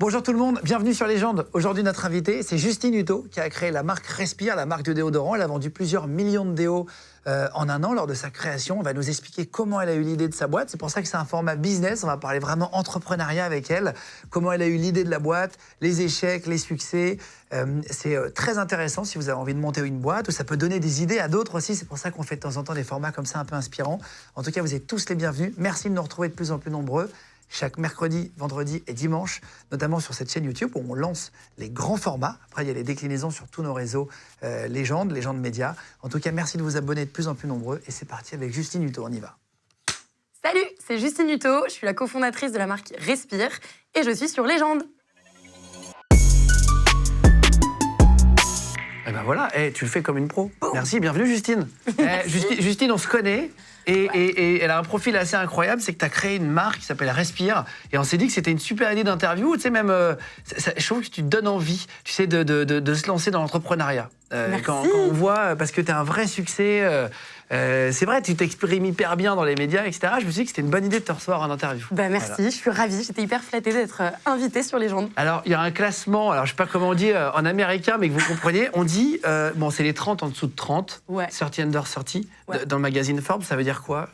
Bonjour tout le monde, bienvenue sur Légende. Aujourd'hui, notre invité, c'est Justine Hutto, qui a créé la marque Respire, la marque de déodorant. Elle a vendu plusieurs millions de déos en un an lors de sa création. Elle va nous expliquer comment elle a eu l'idée de sa boîte. C'est pour ça que c'est un format business. On va parler vraiment entrepreneuriat avec elle. Comment elle a eu l'idée de la boîte, les échecs, les succès. C'est très intéressant si vous avez envie de monter une boîte, ou ça peut donner des idées à d'autres aussi. C'est pour ça qu'on fait de temps en temps des formats comme ça un peu inspirants. En tout cas, vous êtes tous les bienvenus. Merci de nous retrouver de plus en plus nombreux. Chaque mercredi, vendredi et dimanche, notamment sur cette chaîne YouTube où on lance les grands formats. Après, il y a les déclinaisons sur tous nos réseaux Légende Médias. En tout cas, merci de vous abonner de plus en plus nombreux. Et c'est parti avec Justine Hutto, on y va. Salut, c'est Justine Hutto, je suis la cofondatrice de la marque Respire et je suis sur Légende. Et ben voilà, tu le fais comme une pro. Merci, bienvenue Justine. Justine, on se connaît. Et elle a un profil assez incroyable, c'est que tu as créé une marque qui s'appelle Respire. Et on s'est dit que c'était une super idée d'interview. Tu sais, même, je trouve que tu te donnes envie, tu sais, de se lancer dans l'entrepreneuriat. Quand on voit, parce que tu as un vrai succès, c'est vrai, tu t'exprimes hyper bien dans les médias, etc. Je me suis dit que c'était une bonne idée de te recevoir en interview. Merci, voilà. Je suis ravie, j'étais hyper flattée d'être invitée sur Légende. Alors, il y a un classement, alors je sais pas comment on dit en américain, mais que vous compreniez, on dit, bon, c'est les 30 en dessous de 30, 30 under 30, dans le magazine Forbes, ça veut dire quoi,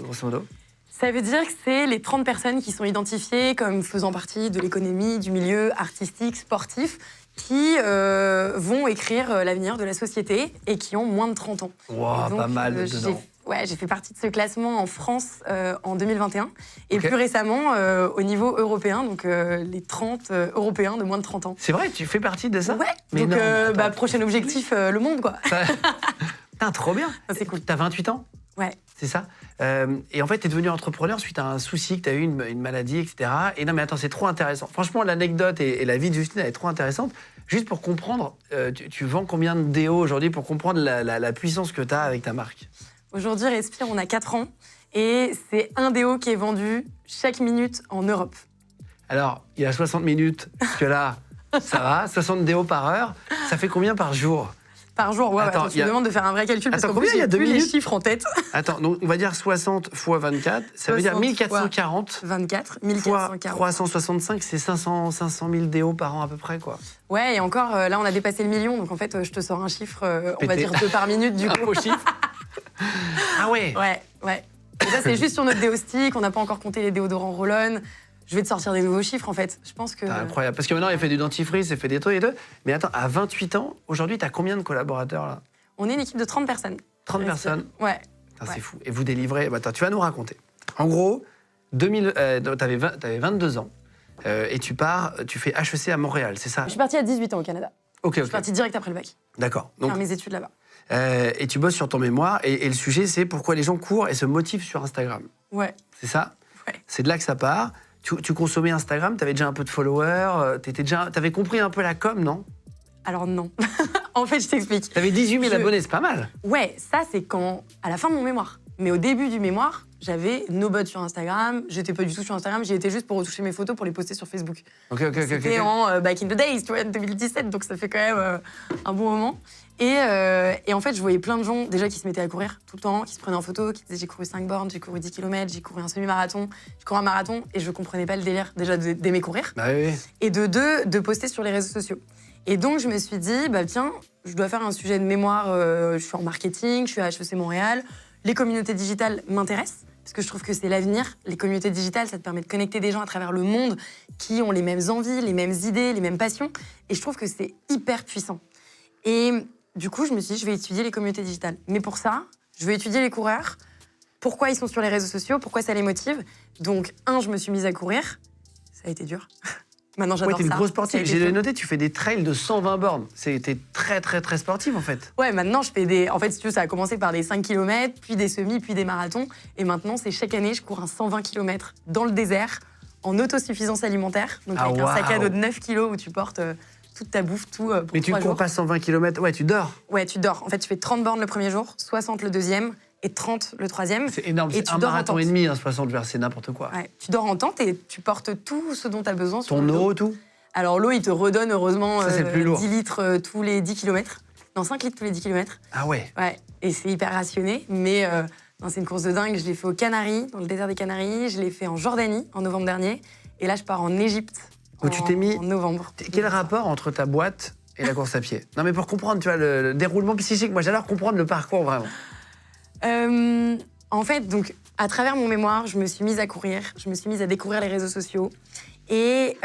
grosso modo ? Ça veut dire que c'est les 30 personnes qui sont identifiées comme faisant partie de l'économie, du milieu artistique, sportif, qui vont écrire l'avenir de la société et qui ont moins de 30 ans. Wow, donc, pas mal dedans. J'ai fait partie de ce classement en France en 2021 et plus récemment au niveau européen, donc les 30 Européens de moins de 30 ans. C'est vrai, tu fais partie de ça ? Ouais, mais donc prochain objectif, le monde quoi. Putain, trop bien. C'est cool. T'as 28 ans ? Ouais. C'est ça. Et en fait, tu es devenu entrepreneur suite à un souci, que tu as eu une maladie, etc. Et non, mais attends, c'est trop intéressant. Franchement, l'anecdote et la vie de Justine, elle est trop intéressante. Juste pour comprendre, tu vends combien de déos aujourd'hui pour comprendre la puissance que tu as avec ta marque ? Aujourd'hui, Respire, on a 4 ans. Et c'est un déo qui est vendu chaque minute en Europe. Alors, il y a 60 minutes, parce que là, ça va, 60 déos par heure. Ça fait combien par jour ? Par jour, ouais. Attends, tu me demandes de faire un vrai calcul, parce qu'en plus, j'ai plus les chiffres en tête. Attends, donc on va dire 60 fois 24, ça veut dire 1440. 24, 1440. Fois 365, c'est 500 000 déos par an à peu près, quoi. Ouais, et encore, là, on a dépassé le million, donc en fait, je te sors un chiffre, on va dire 2 par minute, du coup. Un beau chiffre. Ah ouais. Ouais. Et ça, c'est juste sur notre déostique, on n'a pas encore compté les déodorants roll-on. Je vais te sortir des nouveaux chiffres, en fait. Je pense que... Incroyable. Parce que maintenant, il fait du dentifrice, il fait des trucs et tout. Mais attends, à 28 ans, aujourd'hui, t'as combien de collaborateurs, là ? On est une équipe de 30 personnes. 30 personnes ? Ouais. Putain, c'est fou. Et vous délivrez... Attends, tu vas nous raconter. En gros, t'avais 22 ans et tu fais HEC à Montréal, c'est ça ? Je suis partie à 18 ans au Canada. Ok. Je suis partie direct après le bac. D'accord. Donc, faire mes études là-bas. Et tu bosses sur ton mémoire. Et le sujet, c'est pourquoi les gens courent et se motivent sur Instagram. Ouais. C'est ça ? Ouais. C'est de là que ça part. Tu consommais Instagram, t'avais déjà un peu de followers, t'avais compris un peu la com, non ? Alors non. En fait, je t'explique. T'avais 18 000 abonnés, c'est pas mal. Ouais, ça c'est à la fin de mon mémoire. Mais au début du mémoire, j'avais no but sur Instagram. J'étais pas du tout sur Instagram, j'y étais juste pour retoucher mes photos pour les poster sur Facebook. C'était en back in the days, tu vois, 2017, donc ça fait quand même un bon moment. Et en fait, je voyais plein de gens déjà qui se mettaient à courir tout le temps, qui se prenaient en photo, qui disaient j'ai couru 5 bornes, j'ai couru 10 km, j'ai couru un semi-marathon, j'ai couru un marathon, et je comprenais pas le délire déjà d'aimer courir. Bah oui. Et de poster sur les réseaux sociaux. Et donc je me suis dit, tiens, je dois faire un sujet de mémoire, je suis en marketing, je suis à HEC Montréal, les communautés digitales m'intéressent, parce que je trouve que c'est l'avenir. Les communautés digitales, ça te permet de connecter des gens à travers le monde qui ont les mêmes envies, les mêmes idées, les mêmes passions, et je trouve que c'est hyper puissant. Et du coup, je me suis dit, je vais étudier les communautés digitales. Mais pour ça, je vais étudier les coureurs, pourquoi ils sont sur les réseaux sociaux, pourquoi ça les motive. Donc, je me suis mise à courir. Ça a été dur. Maintenant, j'adore ça. Ouais, t'es une grosse sportive. J'ai noté, tu fais des trails de 120 bornes. T'es très, très, très sportive, en fait. Ouais, maintenant, je fais des... En fait, si tu veux, ça a commencé par des 5 km, puis des semis, puis des marathons. Et maintenant, c'est chaque année, je cours un 120 km dans le désert, en autosuffisance alimentaire. Donc, avec un sac à dos de 9 kilos où tu portes... toute ta bouffe, tout pour 3 jours. Mais tu cours pas 120 km, ouais, tu dors. Ouais, tu dors. En fait, tu fais 30 bornes le premier jour, 60 le deuxième et 30 le troisième. C'est énorme, c'est un marathon et demi, 60 vers, c'est n'importe quoi. Ouais, tu dors en tente et tu portes tout ce dont tu as besoin. Ton eau, tout ? Alors l'eau, il te redonne heureusement ça, 10 litres tous les 10 km. Non, 5 litres tous les 10 km. Ah ouais ? Ouais, et c'est hyper rationné, mais c'est une course de dingue. Je l'ai fait aux Canaries, dans le désert des Canaries, je l'ai fait en Jordanie en novembre dernier, et là, je pars en Égypte Où tu t'es mis. En novembre. Quel rapport entre ta boîte et la course à pied? Non, mais pour comprendre, tu vois, le déroulement psychique, moi j'adore comprendre le parcours vraiment. En fait, donc, à travers mon mémoire, je me suis mise à courir, je me suis mise à découvrir les réseaux sociaux. Et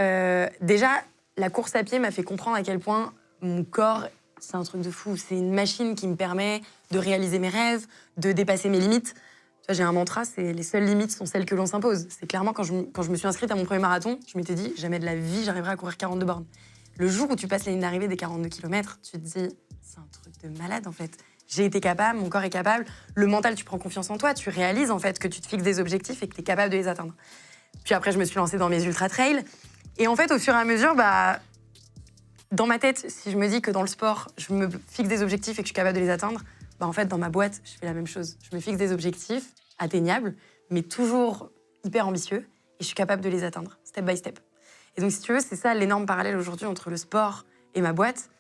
déjà, la course à pied m'a fait comprendre à quel point mon corps, c'est un truc de fou. C'est une machine qui me permet de réaliser mes rêves, de dépasser mes limites. Tu vois, j'ai un mantra, c'est les seules limites sont celles que l'on s'impose. C'est clairement quand je me suis inscrite à mon premier marathon, je m'étais dit, jamais de la vie, j'arriverai à courir 42 bornes. Le jour où tu passes la ligne d'arrivée des 42 km, tu te dis, c'est un truc de malade en fait. J'ai été capable, mon corps est capable. Le mental, tu prends confiance en toi, tu réalises en fait que tu te fixes des objectifs et que tu es capable de les atteindre. Puis après, je me suis lancée dans mes ultra-trails. Et en fait, au fur et à mesure, dans ma tête, si je me dis que dans le sport, je me fixe des objectifs et que je suis capable de les atteindre, en fait, dans ma boîte, je fais la même chose. Je me fixe des objectifs atteignables, mais toujours hyper ambitieux, et je suis capable de les atteindre, step by step. Et donc, si tu veux, c'est ça l'énorme parallèle aujourd'hui entre le sport et ma boîte.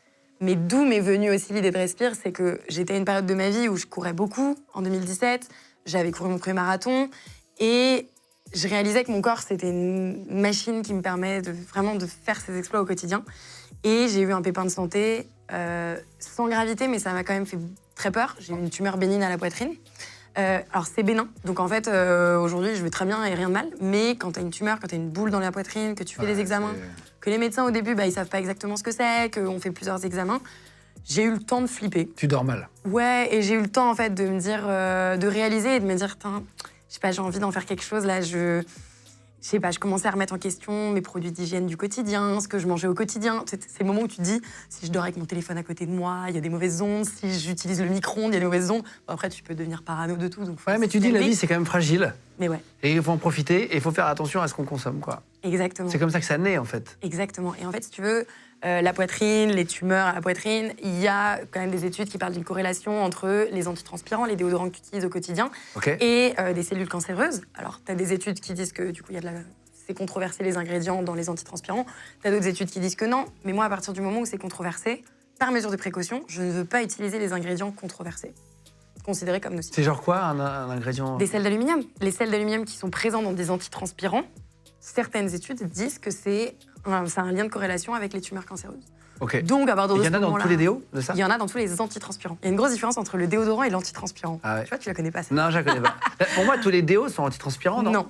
Mais d'où m'est venue aussi l'idée de Respire, c'est que j'étais à une période de ma vie où je courais beaucoup, en 2017, j'avais couru mon premier marathon, et je réalisais que mon corps, c'était une machine qui me permet vraiment de faire ses exploits au quotidien. Et j'ai eu un pépin de santé, sans gravité, mais ça m'a quand même fait très peur. J'ai eu une tumeur bénigne à la poitrine. Alors c'est bénin, donc en fait aujourd'hui je vais très bien et rien de mal, mais quand t'as une tumeur, quand t'as une boule dans la poitrine, que tu fais des examens, que les médecins au début ils savent pas exactement ce que c'est, qu'on fait plusieurs examens, j'ai eu le temps de flipper. Tu dors mal. Ouais, et j'ai eu le temps en fait de me dire, de réaliser et de me dire, je sais pas, j'ai envie d'en faire quelque chose là, je sais pas, je commençais à remettre en question mes produits d'hygiène du quotidien, ce que je mangeais au quotidien. C'est ces moments où tu te dis, si je dors avec mon téléphone à côté de moi, il y a des mauvaises ondes. Si j'utilise le micro-ondes, il y a des mauvaises ondes. Après, tu peux devenir parano de tout. Donc ouais, mais tu dis, la vie, c'est quand même fragile. Mais ouais. Et il faut en profiter et il faut faire attention à ce qu'on consomme, quoi. Exactement. C'est comme ça que ça naît, en fait. Exactement. Et en fait, si tu veux, la poitrine, les tumeurs à la poitrine, il y a quand même des études qui parlent d'une corrélation entre les antitranspirants, les déodorants que tu utilises au quotidien, et des cellules cancéreuses. Alors, tu as des études qui disent que, du coup, il y a c'est controversé les ingrédients dans les antitranspirants. Tu as d'autres études qui disent que non. Mais moi, à partir du moment où c'est controversé, par mesure de précaution, je ne veux pas utiliser les ingrédients controversés, considérés comme nocifs. C'est genre quoi, un ingrédient? Des sels d'aluminium. Les sels d'aluminium qui sont présents dans des antitranspirants, certaines études disent que ça a un lien de corrélation avec les tumeurs cancéreuses. Ok. Donc, à partir de il y en a dans tous les déos de ça? Il y en a dans tous les antitranspirants. Il y a une grosse différence entre le déodorant et l'antitranspirant. Ah ouais. Tu vois, tu la connais pas, ça. Non, je la connais pas. Pour moi, tous les déos sont antitranspirants, non? Non.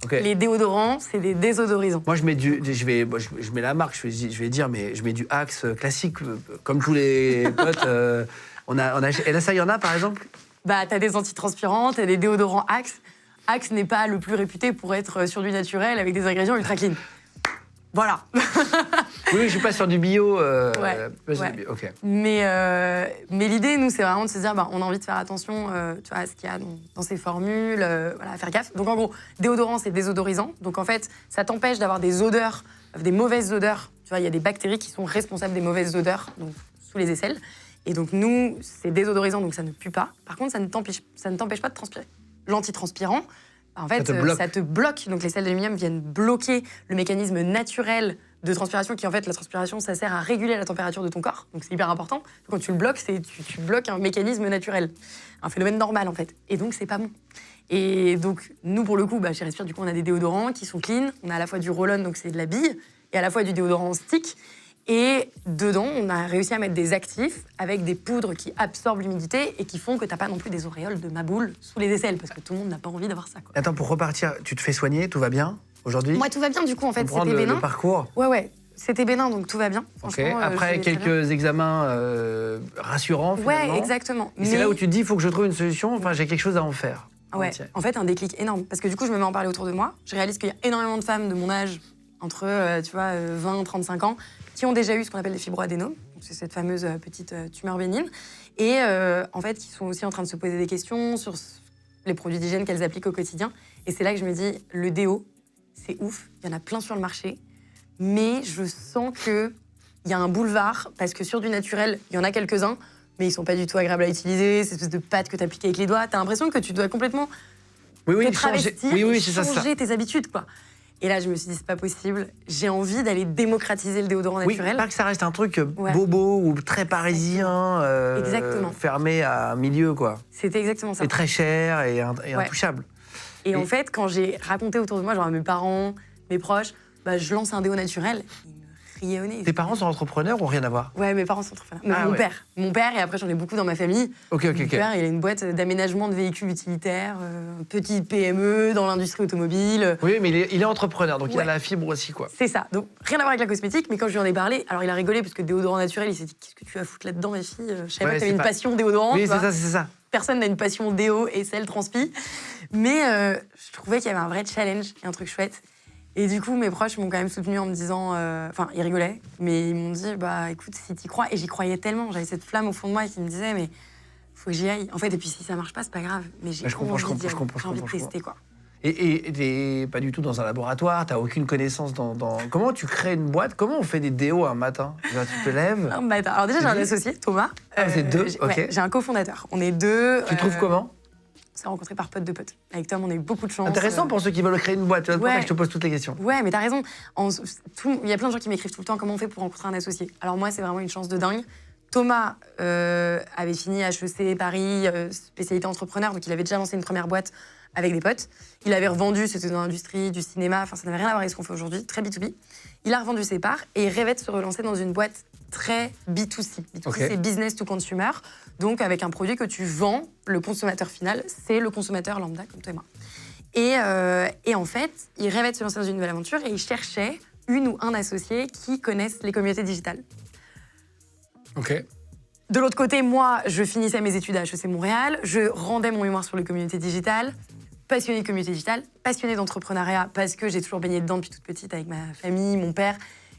Okay. Les déodorants, c'est des désodorisants. Moi, je mets la marque, je vais dire, mais je mets du Axe classique, comme tous les potes. Et là, ça, il y en a, par exemple? T'as des antitranspirants, t'as des déodorants Axe. Axe n'est pas le plus réputé pour être sur du naturel avec des ingrédients ultra clean. Voilà. Oui, je suis pas sur du bio. Ouais. Ok. Mais l'idée, nous, c'est vraiment de se dire, on a envie de faire attention, tu vois, à ce qu'il y a dans ces formules, voilà, faire gaffe. Donc en gros, déodorant, c'est désodorisant. Donc en fait, ça t'empêche d'avoir des odeurs, des mauvaises odeurs. Tu vois, il y a des bactéries qui sont responsables des mauvaises odeurs, donc sous les aisselles. Et donc nous, c'est désodorisant, donc ça ne pue pas. Par contre, ça ne t'empêche pas de transpirer. L'antitranspirant, en fait, ça te bloque. Donc les sels d'aluminium viennent bloquer le mécanisme naturel de transpiration qui, en fait, la transpiration, ça sert à réguler la température de ton corps. Donc c'est hyper important. Quand tu le bloques, tu bloques un mécanisme naturel. Un phénomène normal, en fait. Et donc, c'est pas bon. Et donc, nous, pour le coup, chez Respire, du coup, on a des déodorants qui sont clean. On a à la fois du roll-on, donc c'est de la bille, et à la fois du déodorant stick. Et dedans, on a réussi à mettre des actifs avec des poudres qui absorbent l'humidité et qui font que t'as pas non plus des auréoles de maboule sous les aisselles, parce que tout le monde n'a pas envie d'avoir ça, quoi. Attends, pour repartir, tu te fais soigner, tout va bien aujourd'hui? Moi, tout va bien, du coup, en fait, c'était bénin. Le parcours? Ouais, c'était bénin, donc tout va bien. Ok. Après quelques examens rassurants, finalement. Ouais, exactement. Et c'est là où tu te dis, il faut que je trouve une solution, enfin, j'ai quelque chose à en faire. Ouais, en fait, un déclic énorme. Parce que du coup, je me mets à en parler autour de moi. Je réalise qu'il y a énormément de femmes de mon âge, entre 20 et 35 ans, qui ont déjà eu ce qu'on appelle des fibroadénomes. C'est cette fameuse petite tumeur bénigne. Et en fait, qui sont aussi en train de se poser des questions sur les produits d'hygiène qu'elles appliquent au quotidien. Et c'est là que je me dis, le déo, c'est ouf. Il y en a plein sur le marché. Mais je sens qu'il y a un boulevard, parce que sur du naturel, il y en a quelques-uns, mais ils sont pas du tout agréables à utiliser, ces espèces de pâtes que tu appliques avec les doigts. T'as l'impression que tu dois complètement te travestir et changer tes habitudes, quoi. Et là, je me suis dit, c'est pas possible. J'ai envie d'aller démocratiser le déodorant naturel. Pas que ça reste un truc bobo ou très parisien, fermé à un milieu, quoi. C'était exactement ça. Et très cher et intouchable. Et en fait, quand j'ai raconté autour de moi, genre à mes parents, mes proches, je lance un déo naturel. Il me riait au nez. Tes parents sont entrepreneurs ou rien à voir? Ouais, mes parents sont entrepreneurs. Mon père, et après j'en ai beaucoup dans ma famille. Ok. Mon père, il a une boîte d'aménagement de véhicules utilitaires, petite PME dans l'industrie automobile. Oui, mais il est entrepreneur, donc il a la fibre aussi, quoi. C'est ça. Donc rien à voir avec la cosmétique, mais quand je lui en ai parlé, alors il a rigolé parce que déodorant naturel, il s'est dit qu'est-ce que tu vas foutre là-dedans, ma fille? Je savais pas que t'avais une passion déodorant. Oui, c'est ça. Personne n'a une passion déo et celle transpi. Mais je trouvais qu'il y avait un vrai challenge et un truc chouette. Et du coup, mes proches m'ont quand même soutenue en me disant... Enfin, ils rigolaient, mais ils m'ont dit, écoute, si t'y crois... Et j'y croyais tellement, j'avais cette flamme au fond de moi qui me disait, mais faut que j'y aille. En fait, et puis si ça marche pas, c'est pas grave. Mais j'ai envie de tester, quoi. Et t'es pas du tout dans un laboratoire, t'as aucune connaissance dans... Comment tu crées une boîte? Comment on fait des déos un matin? Tu te lèves? Un matin. Alors déjà, j'ai un associé, Thomas. Vous êtes deux? Ok. J'ai un cofondateur. On est deux. Tu trouves comment? On s'est rencontrés par potes de potes. Avec Tom, on a eu beaucoup de chance. Intéressant pour ceux qui veulent créer une boîte. Tu vois, pour ça que je te pose toutes les questions. Ouais, mais t'as raison. Il y a plein de gens qui m'écrivent tout le temps comment on fait pour rencontrer un associé. Alors moi, c'est vraiment une chance de dingue. Thomas avait fini HEC Paris, spécialité entrepreneur, donc il avait déjà lancé une première boîte avec des potes. Il avait revendu, c'était dans l'industrie du cinéma, enfin ça n'avait rien à voir avec ce qu'on fait aujourd'hui, très B2B. Il a revendu ses parts et il rêvait de se relancer dans une boîte très B2C. B2C, c'est business to consumer, donc avec un produit que tu vends, le consommateur final, c'est le consommateur lambda comme toi et moi. Et en fait, il rêvait de se lancer dans une nouvelle aventure et il cherchait une ou un associé qui connaisse les communautés digitales. Ok. De l'autre côté, moi, je finissais mes études à HEC Montréal, je rendais mon mémoire sur les communautés digitales, passionnée de communauté digitale, passionnée d'entrepreneuriat parce que j'ai toujours baigné dedans depuis toute petite avec ma famille, mon père.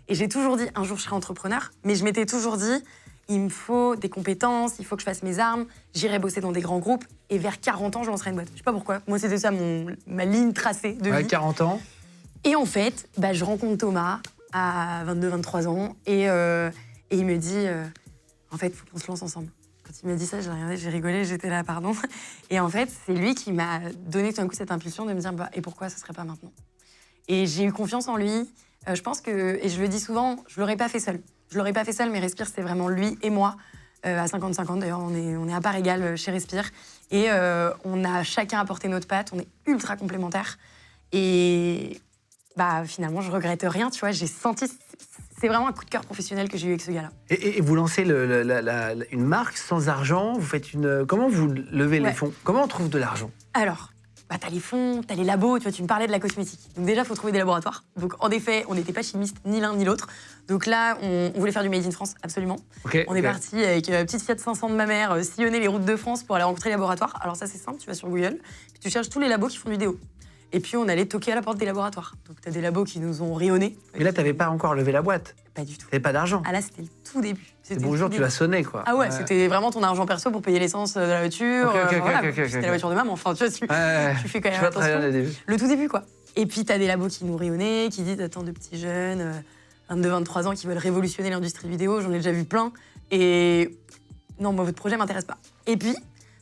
Et j'ai toujours dit, un jour, je serai entrepreneur. Mais je m'étais toujours dit, il me faut des compétences, il faut que je fasse mes armes, j'irai bosser dans des grands groupes. Et vers 40 ans, je lancerai une boîte. Je sais pas pourquoi. Moi, c'était ça ma ligne tracée de vie. 40 ans. Et en fait, je rencontre Thomas à 22-23 ans. Et il me dit, en fait, il faut qu'on se lance ensemble. Quand il m'a dit ça, j'ai regardé, j'ai rigolé, j'étais là, pardon. Et en fait, c'est lui qui m'a donné tout d'un coup cette impulsion de me dire, et pourquoi ce serait pas maintenant? Et j'ai eu confiance en lui. Je pense que, et je le dis souvent, je l'aurais pas fait seul. Je l'aurais pas fait seul, mais Respire, c'est vraiment lui et moi, à 50-50. D'ailleurs, on est à part égale chez Respire. Et on a chacun apporté notre patte, on est ultra complémentaires. Et finalement, je regrette rien, tu vois, j'ai senti... C'est vraiment un coup de cœur professionnel que j'ai eu avec ce gars-là. Et vous lancez une marque sans argent, vous faites comment vous levez les fonds? Comment on trouve de l'argent? Alors, t'as les fonds, t'as les labos, tu me parlais de la cosmétique. Donc déjà, il faut trouver des laboratoires. Donc en effet, on n'était pas chimistes ni l'un ni l'autre. Donc là, on voulait faire du Made in France, absolument. On est parti avec une petite Fiat 500 de ma mère, sillonner les routes de France pour aller rencontrer les laboratoires. Alors ça, c'est simple, tu vas sur Google, puis tu cherches tous les labos qui font du déo. Et puis on allait toquer à la porte des laboratoires. Donc t'as des labos qui nous ont rayonnés. Mais là, t'avais pas encore levé la boîte? Pas du tout. T'avais pas d'argent? Ah là, c'était le tout début. C'est bonjour, tu l'as sonné, quoi. Ah ouais, c'était vraiment ton argent perso pour payer l'essence de la voiture. C'était la voiture de maman, enfin tu vois, tu fais quand même attention. Le tout début, quoi. Et puis t'as des labos qui nous rayonnaient, qui disent, attends, de petits jeunes, 22-23 ans, qui veulent révolutionner l'industrie vidéo, j'en ai déjà vu plein. Et non, moi, votre projet m'intéresse pas. Et puis,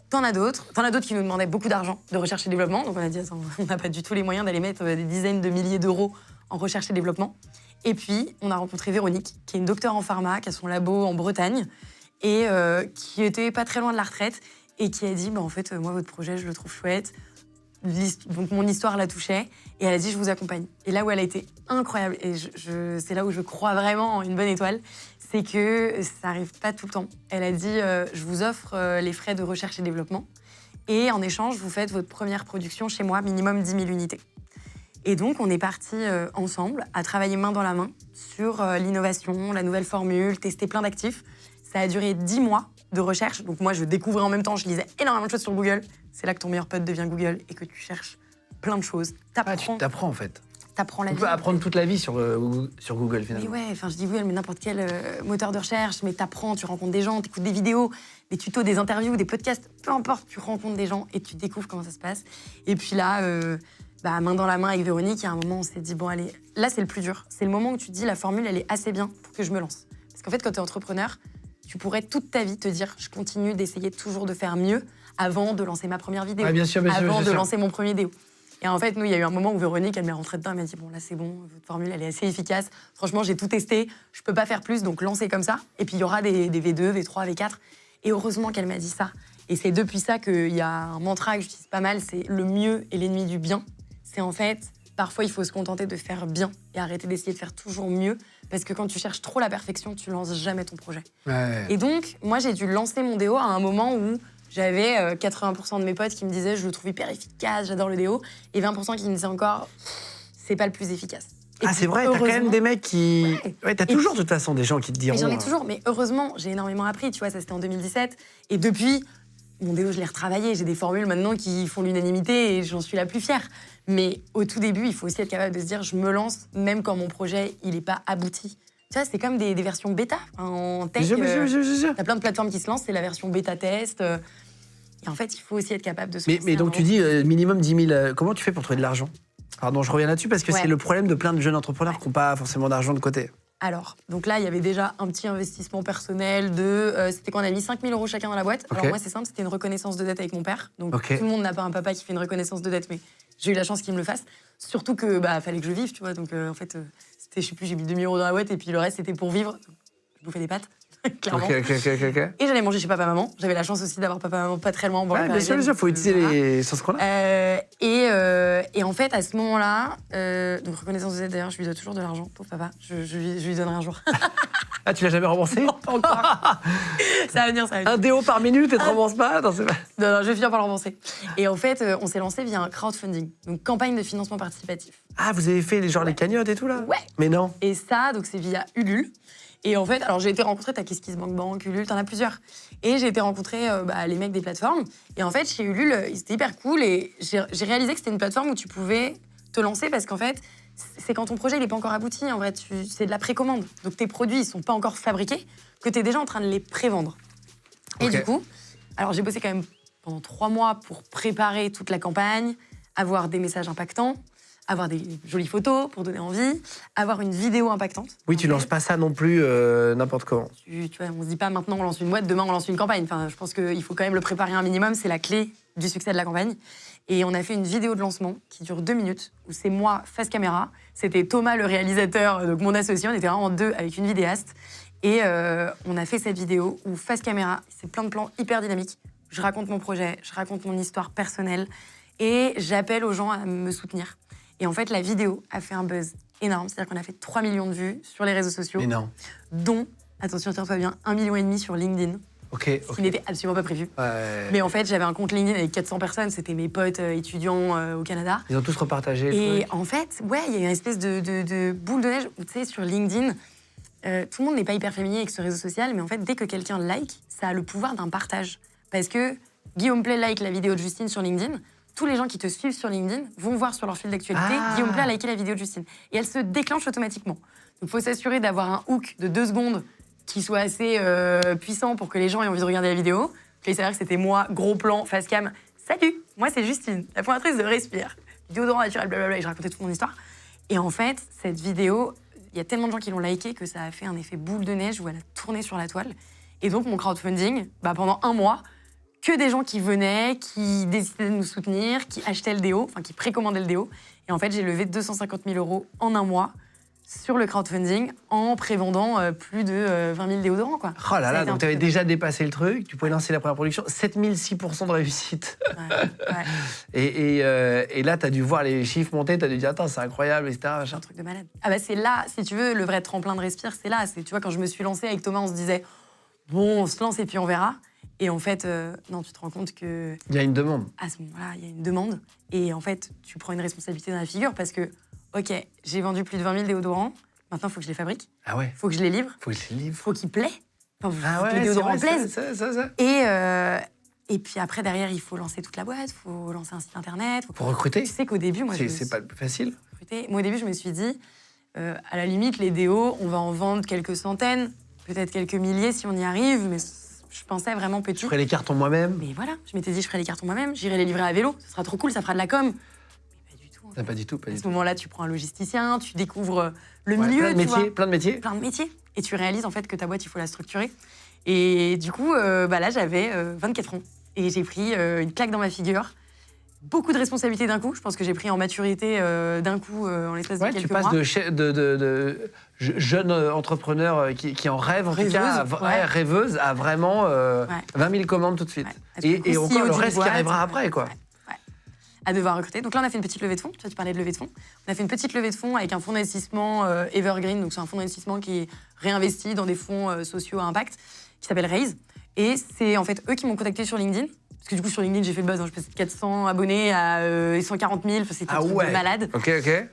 T'en as d'autres qui nous demandaient beaucoup d'argent de recherche et développement. Donc on a dit, attends, on n'a pas du tout les moyens d'aller mettre des dizaines de milliers d'euros en recherche et développement. Et puis, on a rencontré Véronique, qui est une docteure en pharma, qui a son labo en Bretagne, et qui était pas très loin de la retraite, et qui a dit, en fait, moi, votre projet, je le trouve chouette. Donc mon histoire la touchait, et elle a dit, je vous accompagne. Et là où elle a été incroyable, et c'est là où je crois vraiment en une bonne étoile, c'est que ça n'arrive pas tout le temps. Elle a dit, je vous offre les frais de recherche et développement, et en échange, vous faites votre première production chez moi, minimum 10 000 unités. Et donc, on est partis ensemble à travailler main dans la main sur l'innovation, la nouvelle formule, tester plein d'actifs. Ça a duré 10 mois de recherche. Donc moi, je découvrais en même temps, je lisais énormément de choses sur Google. C'est là que ton meilleur pote devient Google et que tu cherches plein de choses. Tu t'apprends, en fait. T'apprends la vie. Tu peux apprendre toute la vie sur Google, finalement. Mais ouais, je dis Google, mais n'importe quel moteur de recherche, mais t'apprends, tu rencontres des gens, t'écoutes des vidéos, des tutos, des interviews, des podcasts, peu importe, tu rencontres des gens et tu découvres comment ça se passe. Et puis là, main dans la main avec Véronique, il y a un moment où on s'est dit, bon allez, là c'est le plus dur. C'est le moment où tu te dis, la formule, elle est assez bien pour que je me lance. Parce qu'en fait, quand t'es entrepreneur, tu pourrais toute ta vie te dire, je continue d'essayer toujours de faire mieux avant de lancer ma première vidéo, bien sûr, avant de lancer mon premier déo. Et en fait, nous, il y a eu un moment où Véronique, elle m'est rentrée dedans, elle m'a dit, bon, là, c'est bon, votre formule, elle est assez efficace. Franchement, j'ai tout testé, je peux pas faire plus, donc lancez comme ça. Et puis, il y aura des V2, V3, V4. Et heureusement qu'elle m'a dit ça. Et c'est depuis ça qu'il y a un mantra que j'utilise pas mal, c'est le mieux est l'ennemi du bien. C'est en fait, parfois il faut se contenter de faire bien et arrêter d'essayer de faire toujours mieux. Parce que quand tu cherches trop la perfection, tu lances jamais ton projet. Ouais. Et donc, moi, j'ai dû lancer mon déo à un moment où j'avais 80% de mes potes qui me disaient « je le trouve hyper efficace, j'adore le déo » et 20% qui me disaient encore « c'est pas le plus efficace ». Ah, c'est vrai, t'as quand même des mecs qui... Ouais, t'as toujours de toute façon des gens qui te diront... Mais j'en ai toujours, mais heureusement, j'ai énormément appris, tu vois, ça c'était en 2017. Et depuis, mon déo, je l'ai retravaillé, j'ai des formules maintenant qui font l'unanimité et j'en suis la plus fière. Mais au tout début, il faut aussi être capable de se dire, je me lance même quand mon projet, il n'est pas abouti. Tu vois, c'est comme des versions bêta en tech. T'as plein de plateformes qui se lancent, c'est la version bêta-test. Et en fait, il faut aussi être capable de se Mais donc tu dis minimum 10 000, comment tu fais pour trouver de l'argent? Pardon, je reviens là-dessus parce que c'est le problème de plein de jeunes entrepreneurs qui n'ont pas forcément d'argent de côté. Alors, donc là, il y avait déjà un petit investissement personnel de... c'était quand on a mis 5 000 € chacun dans la boîte. Alors moi, c'est simple, c'était une reconnaissance de dette avec mon père. Donc tout le monde n'a pas un papa qui fait une reconnaissance de dette, mais j'ai eu la chance qu'il me le fasse. Surtout que fallait que je vive, tu vois. Donc en fait, c'était, je sais plus, j'ai mis 2 000 € dans la boîte et puis le reste, c'était pour vivre. Je bouffais des pâtes, clairement. Et j'allais manger chez papa-maman. J'avais la chance aussi d'avoir papa-maman pas très loin. Bien sûr, il faut utiliser les chances qu'on a. Et en fait, à ce moment-là, donc reconnaissance de dette, d'ailleurs, je lui donne toujours de l'argent, pauvre papa. Je lui donnerai un jour. Ah, tu l'as jamais remboursé? Non, pas encore. Ça va venir, ça va venir. Un déo par minute et tu rembourses pas? Non, non, je vais finir par le rembourser. Et en fait, on s'est lancé via un crowdfunding, donc campagne de financement participatif. Ah, vous avez fait les cagnottes et tout, là? Ouais. Mais non. Et ça, donc c'est via Ulule. Et en fait, alors j'ai été rencontrer, t'as KissKissBankBank, Ulule, t'en as plusieurs. Et j'ai été rencontrer les mecs des plateformes. Et en fait, chez Ulule, c'était hyper cool. Et j'ai réalisé que c'était une plateforme où tu pouvais te lancer parce qu'en fait, c'est quand ton projet n'est pas encore abouti. En vrai, c'est de la précommande. Donc tes produits, ils sont pas encore fabriqués, que t'es déjà en train de les prévendre. Et du coup, alors j'ai bossé quand même pendant 3 mois pour préparer toute la campagne, avoir des messages impactants, avoir des jolies photos pour donner envie, avoir une vidéo impactante. Oui, tu lances pas ça non plus n'importe comment. Tu vois, on se dit pas maintenant on lance une boîte, demain on lance une campagne. Enfin, je pense qu'il faut quand même le préparer un minimum, c'est la clé du succès de la campagne. Et on a fait une vidéo de lancement qui dure 2 minutes, où c'est moi face caméra, c'était Thomas le réalisateur, donc mon associé, on était vraiment 2 avec une vidéaste. Et on a fait cette vidéo où face caméra, c'est plein de plans hyper dynamiques. Je raconte mon projet, je raconte mon histoire personnelle et j'appelle aux gens à me soutenir. Et en fait, la vidéo a fait un buzz énorme. C'est-à-dire qu'on a fait 3 millions de vues sur les réseaux sociaux. Énorme. Dont, attention, tiens-toi bien, 1,5 million sur LinkedIn. Ce qui n'était absolument pas prévu. Ouais. Mais en fait, j'avais un compte LinkedIn avec 400 personnes. C'était mes potes étudiants au Canada. Ils ont tous repartagé. Et en fait, ouais, il y a une espèce de boule de neige où, tu sais, sur LinkedIn, tout le monde n'est pas hyper familier avec ce réseau social. Mais en fait, dès que quelqu'un like, ça a le pouvoir d'un partage. Parce que Guillaume Play like la vidéo de Justine sur LinkedIn. Tous les gens qui te suivent sur LinkedIn vont voir sur leur fil d'actualité Guillaume Play a liké la vidéo de Justine. Et elle se déclenche automatiquement. Donc, il faut s'assurer d'avoir un hook de 2 secondes qui soit assez puissant pour que les gens aient envie de regarder la vidéo. Puis il s'avère que c'était moi, gros plan, face cam. Salut, moi c'est Justine, la fondatrice de Respire. Déodorant naturel, blablabla, et je racontais toute mon histoire. Et en fait, cette vidéo, il y a tellement de gens qui l'ont liké que ça a fait un effet boule de neige où elle a tourné sur la toile. Et donc, mon crowdfunding, pendant 1 mois, que des gens qui venaient, qui décidaient de nous soutenir, qui achetaient le déo, enfin qui précommandaient le déo. Et en fait, j'ai levé 250 000 € en 1 mois sur le crowdfunding en prévendant plus de 20 000 déodorants, quoi. Oh là là, donc tu avais déjà dépassé le truc, tu pouvais lancer la première production, 7006% de réussite. Ouais. Et là, tu as dû voir les chiffres monter, tu as dû dire, attends, c'est incroyable, etc. C'est un truc de malade. Ah bah c'est là, si tu veux, le vrai tremplin de Respire, c'est là. Tu vois, quand je me suis lancée avec Thomas, on se disait, bon, on se lance et puis on verra. Et en fait, non, tu te rends compte que... Il y a une demande. À ce moment-là, il y a une demande. Et en fait, tu prends une responsabilité dans la figure parce que, OK, j'ai vendu plus de 20 000 déodorants. Maintenant, il faut que je les fabrique. Ah ouais. Il faut que je les livre. Faut que je les livre. Faut qu'ils plaisent. Enfin, ah ouais, que les déodorants plaisent. Ça. Et puis après, derrière, il faut lancer toute la boîte. Il faut lancer un site internet. Faut recruter. Tu sais qu'au début, moi... C'est pas le plus facile. Moi, au début, je me suis dit, à la limite, les déos, on va en vendre quelques centaines, peut-être quelques milliers si on y arrive, mais... Je pensais vraiment petit. Je ferais les cartons moi-même. Mais voilà, je m'étais dit, je ferais les cartons moi-même, j'irai les livrer à vélo, ce sera trop cool, ça fera de la com. Mais pas du tout. En fait. Pas du tout. À ce moment-là, tu prends un logisticien, tu découvres le milieu. Plein de métiers. Plein de métiers. Et tu réalises en fait que ta boîte, il faut la structurer. Et du coup, là, j'avais 24 ans. Et j'ai pris une claque dans ma figure. Beaucoup de responsabilités d'un coup. Je pense que j'ai pris en maturité d'un coup en l'espace de quelques mois. Tu passes de jeune entrepreneur qui en rêve, en tout cas, rêveuse, à vraiment 20 000 commandes tout de suite. Ouais. Et encore le reste qui arrivera après, quoi. Ouais. à devoir recruter. Donc là, on a fait une petite levée de fonds. Tu vois, tu parlais de levée de fonds. On a fait une petite levée de fonds avec un fonds d'investissement Evergreen. Donc c'est un fonds d'investissement qui réinvestit dans des fonds sociaux à impact, qui s'appelle Raise. Et c'est en fait eux qui m'ont contacté sur LinkedIn. Parce que du coup, sur LinkedIn, j'ai fait le buzz. Je passais de 400 abonnés à 140 000. Enfin, c'était un truc de malade. Ok.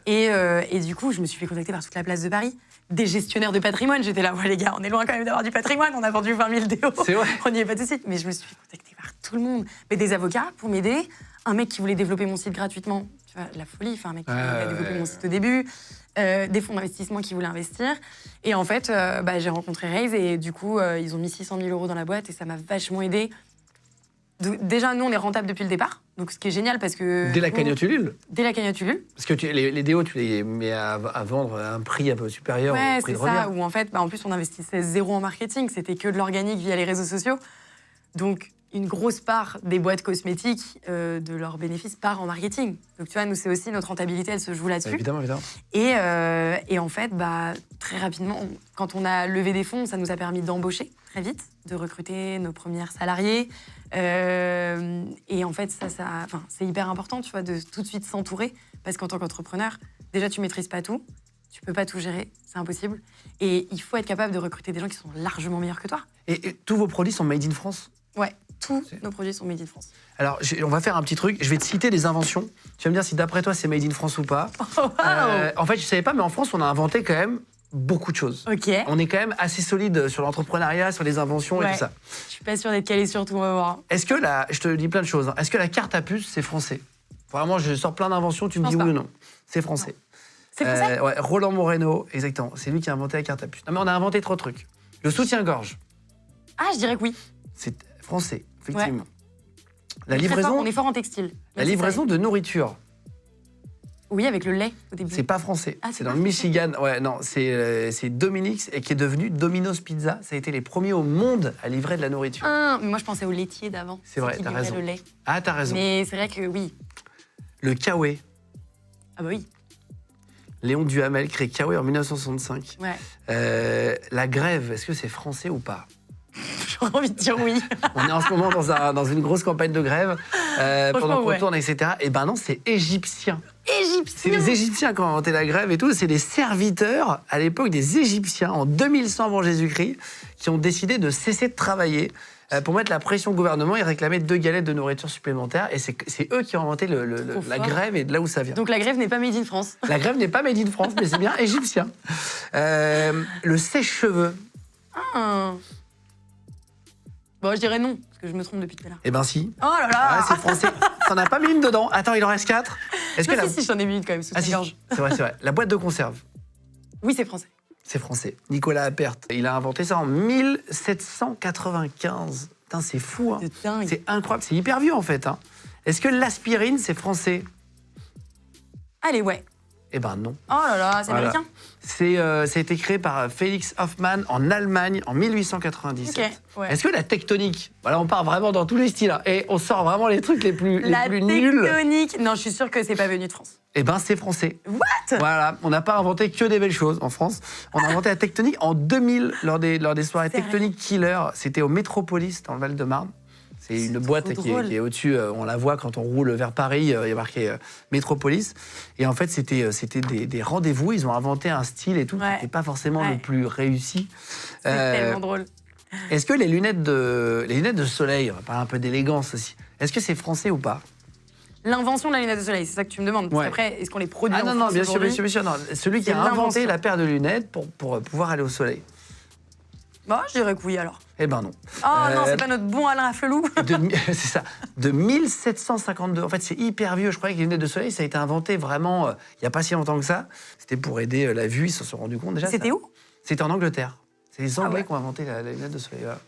Et du coup, je me suis fait contacter par toute la place de Paris. Des gestionnaires de patrimoine. J'étais là, ouais, les gars, on est loin quand même d'avoir du patrimoine. On a vendu 20 000 déos. C'est vrai. On n'y est pas tout de suite. Mais je me suis fait contacter par tout le monde. Mais des avocats pour m'aider. Un mec qui voulait développer mon site gratuitement. Tu vois, la folie. Enfin, un mec qui voulait développer mon site au début. Des fonds d'investissement qui voulaient investir. Et en fait, j'ai rencontré Raise. Et du coup, ils ont mis 600 000 € dans la boîte. Et ça m'a vachement aidé. Déjà, nous, on est rentable depuis le départ. Donc, ce qui est génial parce que... Dès la cagnotte Ulule. Dès la cagnotte Ulule. Parce que les déos, tu les mets à vendre à un prix un peu supérieur au prix de revient. Ouais, c'est ça. Où en fait, en plus, on investissait zéro en marketing. C'était que de l'organique via les réseaux sociaux. Donc, une grosse part des boîtes cosmétiques, de leurs bénéfices, part en marketing. Donc, tu vois, nous, c'est aussi notre rentabilité, elle se joue là-dessus. Évidemment. Et en fait, très rapidement, quand on a levé des fonds, ça nous a permis d'embaucher très vite, de recruter nos premières salariés. Et en fait, c'est hyper important, tu vois, de tout de suite s'entourer. Parce qu'en tant qu'entrepreneur, déjà, tu maîtrises pas tout. Tu peux pas tout gérer, c'est impossible. Et il faut être capable de recruter des gens qui sont largement meilleurs que toi. Et tous vos produits sont made in France? Ouais, tous nos produits sont made in France. Alors, on va faire un petit truc. Je vais te citer des inventions. Tu vas me dire si d'après toi, c'est made in France ou pas. Oh, wow. En fait, je savais pas, mais en France, on a inventé quand même beaucoup de choses. Ok. On est quand même assez solide sur l'entrepreneuriat, sur les inventions et tout ça. Je suis pas sûre d'être calée sur tout, on va voir. Est-ce que je te dis plein de choses. Est-ce que la carte à puce, c'est français? Vraiment, je sors plein d'inventions, tu me dis oui ou non. C'est français. Non. C'est français Ouais, Roland Moreno, exactement. C'est lui qui a inventé la carte à puce. Non, mais on a inventé trop de trucs. Le soutien-gorge. Ah, je dirais que oui. C'est français, effectivement. Ouais. La livraison, on est fort en textile. la livraison de nourriture. Oui, avec le lait au début. C'est pas français. Ah, c'est dans le Michigan. Ouais, non, c'est Dominique's et qui est devenu Domino's Pizza. Ça a été les premiers au monde à livrer de la nourriture. Mais moi, je pensais au laitier d'avant. C'est vrai, t'as raison. Le lait. Ah, t'as raison. Mais c'est vrai que oui. Le Kawaii. Ah bah oui. Léon Duhamel crée Kawaii en 1965. Ouais. La grève, est-ce que c'est français ou pas? J'aurais envie de dire oui. On est en ce moment dans une grosse campagne de grève, pendant qu'on tourne, etc. Et ben non, c'est égyptien. C'est les Égyptiens qui ont inventé la grève et tout. C'est les serviteurs, à l'époque des Égyptiens, en 2100 avant Jésus-Christ, qui ont décidé de cesser de travailler pour mettre la pression au gouvernement et réclamer 2 galettes de nourriture supplémentaires. Et c'est eux qui ont inventé la grève et de là où ça vient. Donc la grève n'est pas made in France. La grève n'est pas made in France, mais c'est bien égyptien. Le sèche-cheveux. Ah. Bon, je dirais non, parce que je me trompe depuis tout à l'heure. Eh ben si. Oh là là. Ah, c'est français. T'en as pas mis une dedans. Attends, il en reste 4. Est-ce que si, j'en ai mis une quand même, sous gorge. C'est vrai. La boîte de conserve. Oui, c'est français. C'est français. Nicolas Appert. Il a inventé ça en 1795. Putain, c'est fou, hein. C'est dingue. C'est incroyable. C'est hyper vieux, en fait, hein. Est-ce que l'aspirine, c'est français? Allez, ouais. Eh ben non. Oh là là, c'est américain. Ça a été créé par Felix Hoffmann en Allemagne en 1897. Ok, ouais. Est-ce que la tectonique, voilà, on part vraiment dans tous les styles, hein, et on sort vraiment les trucs les plus nuls. La tectonique, non, je suis sûre que c'est pas venu de France. Eh ben c'est français. What? Voilà, on n'a pas inventé que des belles choses en France. On a inventé la tectonique en 2000 lors des soirées Tectonic Killer. C'était au Métropolis dans le Val-de-Marne. C'est une boîte qui est au-dessus, on la voit quand on roule vers Paris, il y a marqué Métropolis. Et en fait, c'était des rendez-vous, ils ont inventé un style et tout, qui n'était pas forcément le plus réussi. C'est tellement drôle. Est-ce que les lunettes de soleil, on va parler un peu d'élégance aussi, est-ce que c'est français ou pas? L'invention de la lunette de soleil, c'est ça que tu me demandes. Ouais. Après, est-ce qu'on les produit en non, France bien sûr, aujourd'hui? non. Celui qui a inventé la paire de lunettes pour pouvoir aller au soleil. Bon, je dirais que oui, alors. Eh ben non. Oh non, c'est pas notre bon Alain Afflelou. C'est ça. De 1752. En fait, c'est hyper vieux. Je croyais que les lunettes de soleil, ça a été inventé vraiment il n'y a pas si longtemps que ça. C'était pour aider la vue. Ils se sont rendus compte déjà. C'était où? C'était en Angleterre. C'est les Anglais qui ont inventé la lunette de soleil. Voilà.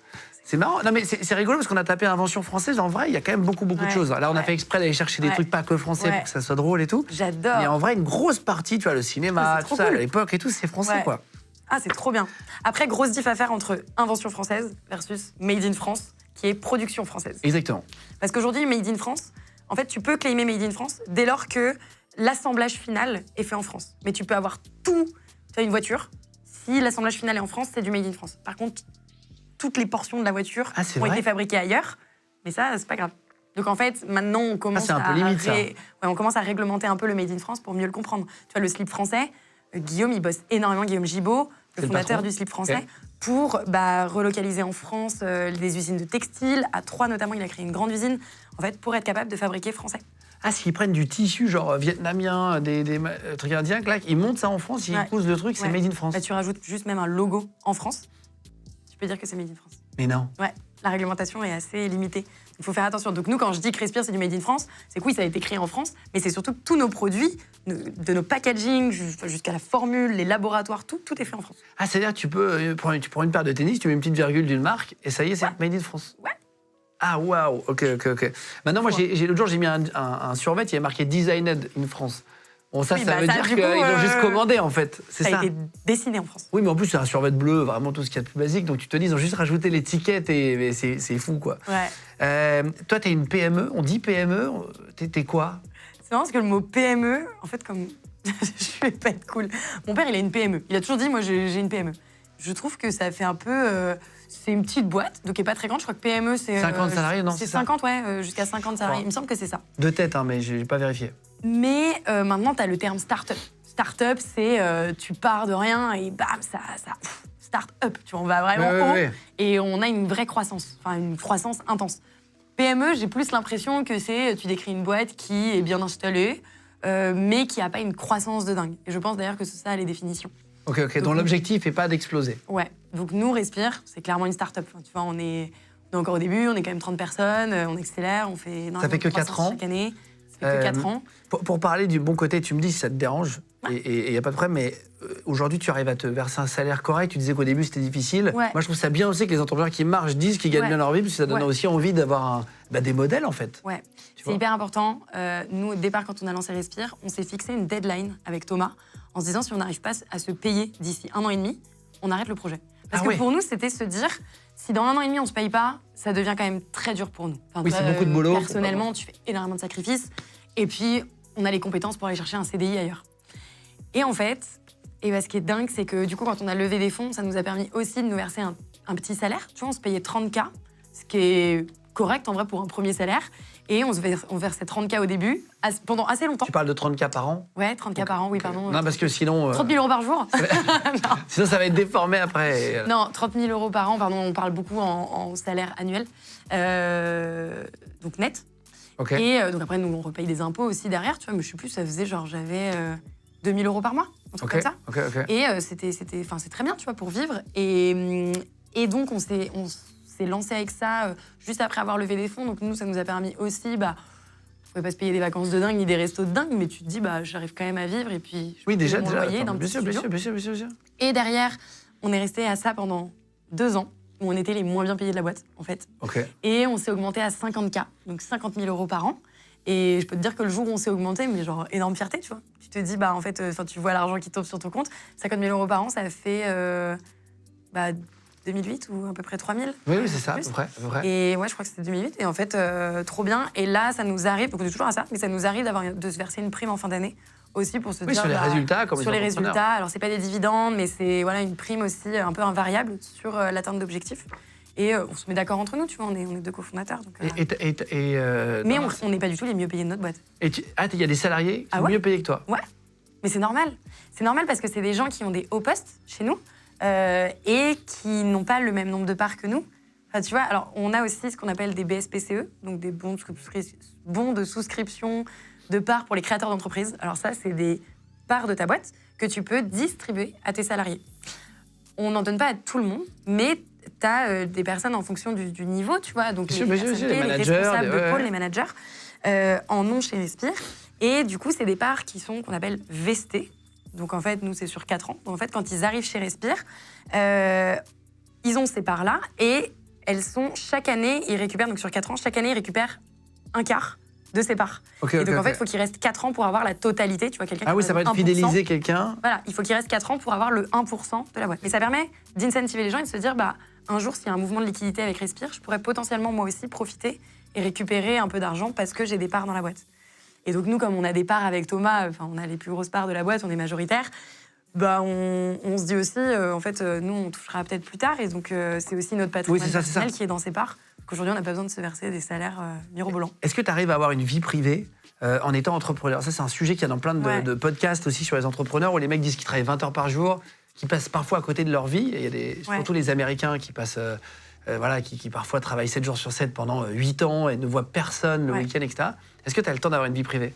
C'est marrant. Non, mais c'est rigolo parce qu'on a tapé invention française. En vrai, il y a quand même beaucoup de choses. Là, on a fait exprès d'aller chercher des trucs pas que français pour que ça soit drôle et tout. J'adore. Mais en vrai, une grosse partie, tu vois, le cinéma, tout ça, cool. à l'époque et tout, c'est français, quoi. Ah, c'est trop bien. Après, grosse diff à faire entre invention française versus made in France, qui est production française. Exactement. Parce qu'aujourd'hui, made in France, en fait, tu peux claimer made in France dès lors que l'assemblage final est fait en France. Mais tu peux avoir tout. Tu as une voiture. Si l'assemblage final est en France, c'est du made in France. Par contre, toutes les portions de la voiture ont été fabriquées ailleurs. Mais ça, c'est pas grave. Donc en fait, maintenant, on commence, c'est un peu limite, ça. on commence à réglementer un peu le Made in France pour mieux le comprendre. Tu vois, le slip français, Guillaume, il bosse énormément, Guillaume Gibaud, le fondateur du slip français, pour relocaliser en France des usines de textiles. À Troyes, notamment, il a créé une grande usine, en fait, pour être capable de fabriquer français. Ah, s'ils prennent du tissu, genre vietnamien, des trucs indiens, clac, ils montent ça en France, ils cousent le truc, c'est Made in France. Bah, tu rajoutes juste même un logo en France, tu peux dire que c'est Made in France. Mais non. Ouais, la réglementation est assez limitée. Il faut faire attention. Donc nous, quand je dis que Respire, c'est du Made in France, c'est que oui, ça a été créé en France, mais c'est surtout que tous nos produits, de nos packaging jusqu'à la formule, les laboratoires, tout est fait en France. Ah, c'est-à-dire que tu prends une paire de tennis, tu mets une petite virgule d'une marque, et ça y est, c'est Made in France. Ouais. Ah, waouh, ok. Maintenant, moi, l'autre jour, j'ai mis un survêt, il y a marqué Designed in France. Bon, ça veut dire qu'ils ont juste commandé, en fait. C'est ça. Ça a été dessiné en France. Oui, mais en plus, c'est un survêt bleu, vraiment tout ce qu'il y a de plus basique. Donc, tu te dis, ils ont juste rajouté l'étiquette et c'est fou, quoi. Ouais. Toi, t'es une PME, on dit PME, t'es quoi? C'est marrant parce que le mot PME, en fait, comme je vais pas être cool. Mon père, il a une PME. Il a toujours dit, moi, j'ai une PME. Je trouve que ça fait un peu... c'est une petite boîte, donc qui n'est pas très grande. Je crois que PME, c'est... 50 salariés, non? C'est 50, jusqu'à 50 salariés. Il me semble que c'est ça. De tête, hein, mais j'ai pas vérifié. Mais maintenant, tu as le terme start-up. Start-up, c'est tu pars de rien et bam, ça start-up. Tu vois, on va vraiment haut et on a une vraie croissance, enfin une croissance intense. PME, j'ai plus l'impression que tu décris une boîte qui est bien installée, mais qui n'a pas une croissance de dingue. Et je pense d'ailleurs que c'est ça les définitions. Ok. Donc l'objectif n'est pas d'exploser. Ouais. Donc nous, Respire, c'est clairement une start-up. Enfin, tu vois, on est encore au début, on est quand même 30 personnes, on accélère, on fait énormément ça fait que de 4 ans chaque année. Ça fait que 4 ans. Pour parler du bon côté, tu me dis si ça te dérange, et il n'y a pas de problème, mais aujourd'hui, tu arrives à te verser un salaire correct. Tu disais qu'au début, c'était difficile. Ouais. Moi, je trouve ça bien aussi que les entrepreneurs qui marchent disent qu'ils gagnent bien leur vie, parce que ça donne aussi envie d'avoir des modèles, en fait. Ouais, c'est hyper important. Nous, au départ, quand on a lancé Respire, on s'est fixé une deadline avec Thomas en se disant si on n'arrive pas à se payer d'ici 1 an et demi, on arrête le projet. Parce que pour nous, c'était se dire, si dans 1 an et demi, on ne se paye pas, ça devient quand même très dur pour nous. Enfin, c'est beaucoup de boulot. Personnellement, tu fais énormément de sacrifices. Et puis, on a les compétences pour aller chercher un CDI ailleurs. Et en fait, ce qui est dingue, c'est que du coup, quand on a levé des fonds, ça nous a permis aussi de nous verser un petit salaire. Tu vois, on se payait 30K, ce qui est correct en vrai pour un premier salaire. Et on versait 30K au début, pendant assez longtemps. Tu parles de 30K par an? Ouais, 30K par an, oui, pardon. Non, parce que sinon... 30 000 euros par jour. Non. Sinon, ça va être déformé après. Non, 30 000 euros par an, pardon, on parle beaucoup en salaire annuel. Donc net. Okay. Et donc après, nous, on repaye des impôts aussi derrière, tu vois, mais je sais plus, ça faisait genre, j'avais 2 000 euros par mois, un truc comme ça. Et c'est très bien, tu vois, pour vivre. Et donc, on s'est lancé avec ça juste après avoir levé des fonds. Donc nous, ça nous a permis aussi, on pouvait pas se payer des vacances de dingue ni des restos de dingue, mais tu te dis, j'arrive quand même à vivre et puis je déjà, mon loyer d'un petit studio. Bien sûr. Et derrière, on est resté à ça pendant 2 ans, où on était les moins bien payés de la boîte, en fait. Et on s'est augmenté à 50K, donc 50 000 euros par an. Et je peux te dire que le jour où on s'est augmenté, mais genre énorme fierté, tu vois. Tu te dis, en fait, tu vois l'argent qui tombe sur ton compte, 50 000 euros par an, ça fait 2008 ou à peu près 3 000. Oui, c'est ça, à peu près. Et ouais, je crois que c'était 2008. Et en fait, trop bien. Et là, ça nous arrive, donc on est toujours à ça, mais ça nous arrive de se verser une prime en fin d'année aussi pour se dire... sur les résultats, comme sur les résultats. Alors, c'est pas des dividendes, mais c'est une prime aussi un peu invariable sur l'atteinte d'objectifs. Et on se met d'accord entre nous, tu vois, on est 2 cofondateurs. Donc, mais on n'est pas du tout les mieux payés de notre boîte. Il y a des salariés qui sont mieux payés que toi? Ouais, mais c'est normal. C'est normal parce que c'est des gens qui ont des hauts postes chez nous et qui n'ont pas le même nombre de parts que nous. Enfin, tu vois, alors on a aussi ce qu'on appelle des BSPCE, donc des bons de souscription de parts pour les créateurs d'entreprises. Alors ça, c'est des parts de ta boîte que tu peux distribuer à tes salariés. On n'en donne pas à tout le monde, mais tu as des personnes en fonction du niveau, tu vois, donc les responsables de pôle, les managers, en ont chez Respire. Et du coup, c'est des parts qu'on appelle vestées. Donc en fait, nous, c'est sur 4 ans. Donc en fait, quand ils arrivent chez Respire, ils ont ces parts-là et elles sont chaque année, ils récupèrent, donc sur 4 ans, chaque année, ils récupèrent un quart de ses parts. Et donc en fait, il faut qu'il reste 4 ans pour avoir la totalité. Tu vois, quelqu'un ça va être fidéliser quelqu'un. Voilà, il faut qu'il reste 4 ans pour avoir le 1% de la boîte. Mais ça permet d'incentiver les gens et de se dire, un jour, s'il y a un mouvement de liquidité avec Respire, je pourrais potentiellement moi aussi profiter et récupérer un peu d'argent parce que j'ai des parts dans la boîte. Et donc nous, comme on a des parts avec Thomas, on a les plus grosses parts de la boîte, on est majoritaire, on se dit aussi, en fait, nous, on touchera peut-être plus tard. Et donc c'est aussi notre patrimoine personnel qui est dans ces parts qu'aujourd'hui, on n'a pas besoin de se verser des salaires mirobolants. Est-ce que tu arrives à avoir une vie privée en étant entrepreneur? Ça, c'est un sujet qu'il y a dans plein de podcasts aussi sur les entrepreneurs où les mecs disent qu'ils travaillent 20 heures par jour, qui passent parfois à côté de leur vie. Et il y a surtout les Américains qui passent, qui parfois travaillent 7 jours sur 7 pendant 8 ans et ne voient personne le week-end, etc. Est-ce que tu as le temps d'avoir une vie privée?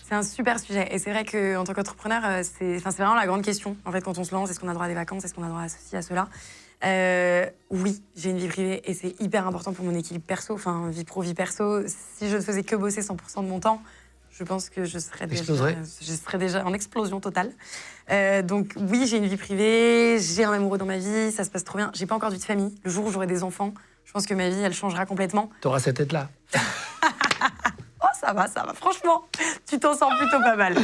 C'est un super sujet. Et c'est vrai qu'en tant qu'entrepreneur, c'est vraiment la grande question. En fait, quand on se lance, est-ce qu'on a droit à des vacances? Est-ce qu'on a droit à ceci, à cela? Oui, j'ai une vie privée et c'est hyper important pour mon équilibre perso. Enfin, vie pro, vie perso. Si je ne faisais que bosser 100% de mon temps, je pense que je serais déjà en explosion totale. Donc oui, j'ai une vie privée, j'ai un amoureux dans ma vie, ça se passe trop bien. J'ai pas encore de vie de famille. Le jour où j'aurai des enfants, je pense que ma vie, elle changera complètement. T'auras cette tête-là. Oh, ça va. Franchement, tu t'en sors plutôt pas mal.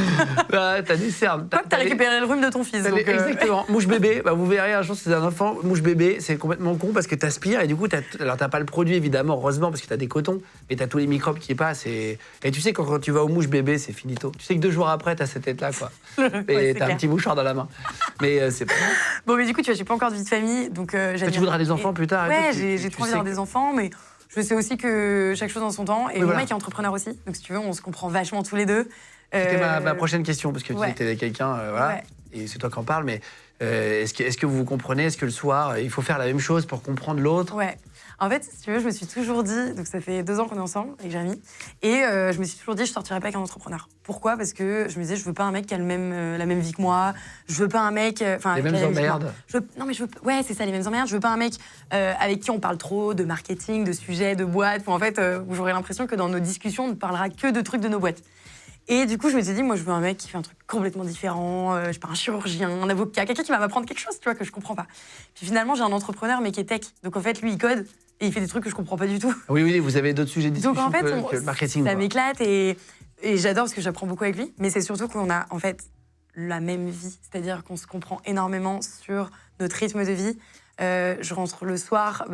T'as des cernes. Toi, t'as récupéré le rhume de ton fils. Donc Exactement. Mouche bébé, vous verrez un jour si c'est un enfant. Mouche bébé, c'est complètement con parce que t'aspires et du coup, t'as pas le produit évidemment, heureusement, parce que t'as des cotons, mais t'as tous les microbes qui passent. Et tu sais, quand tu vas au mouche bébé, c'est finito. Tu sais que 2 jours après, t'as cette tête-là, quoi. Et t'as un petit mouchoir dans la main. Mais c'est pas grave. Bon, mais du coup, tu vois, j'ai pas encore de vie de famille. Donc, tu voudras des enfants plus tard. Ouais, j'ai trop envie d'avoir des enfants, mais. Je sais aussi que chaque chose en son temps. Et mon mec est entrepreneur aussi. Donc, si tu veux, on se comprend vachement tous les deux. C'était ma prochaine question, parce que tu étais quelqu'un, et c'est toi qui en parles, mais est-ce que vous vous comprenez? Est-ce que le soir, il faut faire la même chose pour comprendre l'autre? Ouais. En fait, si tu veux, je me suis toujours dit, donc ça fait 2 ans qu'on est ensemble avec Jérémy, et je me suis toujours dit, je sortirai pas avec un entrepreneur. Pourquoi? Parce que je me disais, je veux pas un mec qui a la même vie que moi, je veux pas un mec... les mêmes emmerdes. Ouais, c'est ça, les mêmes emmerdes. Je veux pas un mec avec qui on parle trop de marketing, de sujets, de boîtes, en fait, où j'aurais l'impression que dans nos discussions, on ne parlera que de trucs de nos boîtes. Et du coup, je me suis dit, moi, je veux un mec qui fait un truc complètement différent, je sais pas, un chirurgien, un avocat, quelqu'un qui va m'apprendre quelque chose, tu vois, que je comprends pas. Puis finalement, j'ai un entrepreneur, mais qui est tech. Donc en fait, lui, il code et il fait des trucs que je comprends pas du tout. Oui, vous avez d'autres sujets de discussion. Donc en fait, que le marketing. Ça m'éclate et j'adore parce que j'apprends beaucoup avec lui. Mais c'est surtout qu'on a en fait la même vie, c'est-à-dire qu'on se comprend énormément sur notre rythme de vie. Je rentre le soir,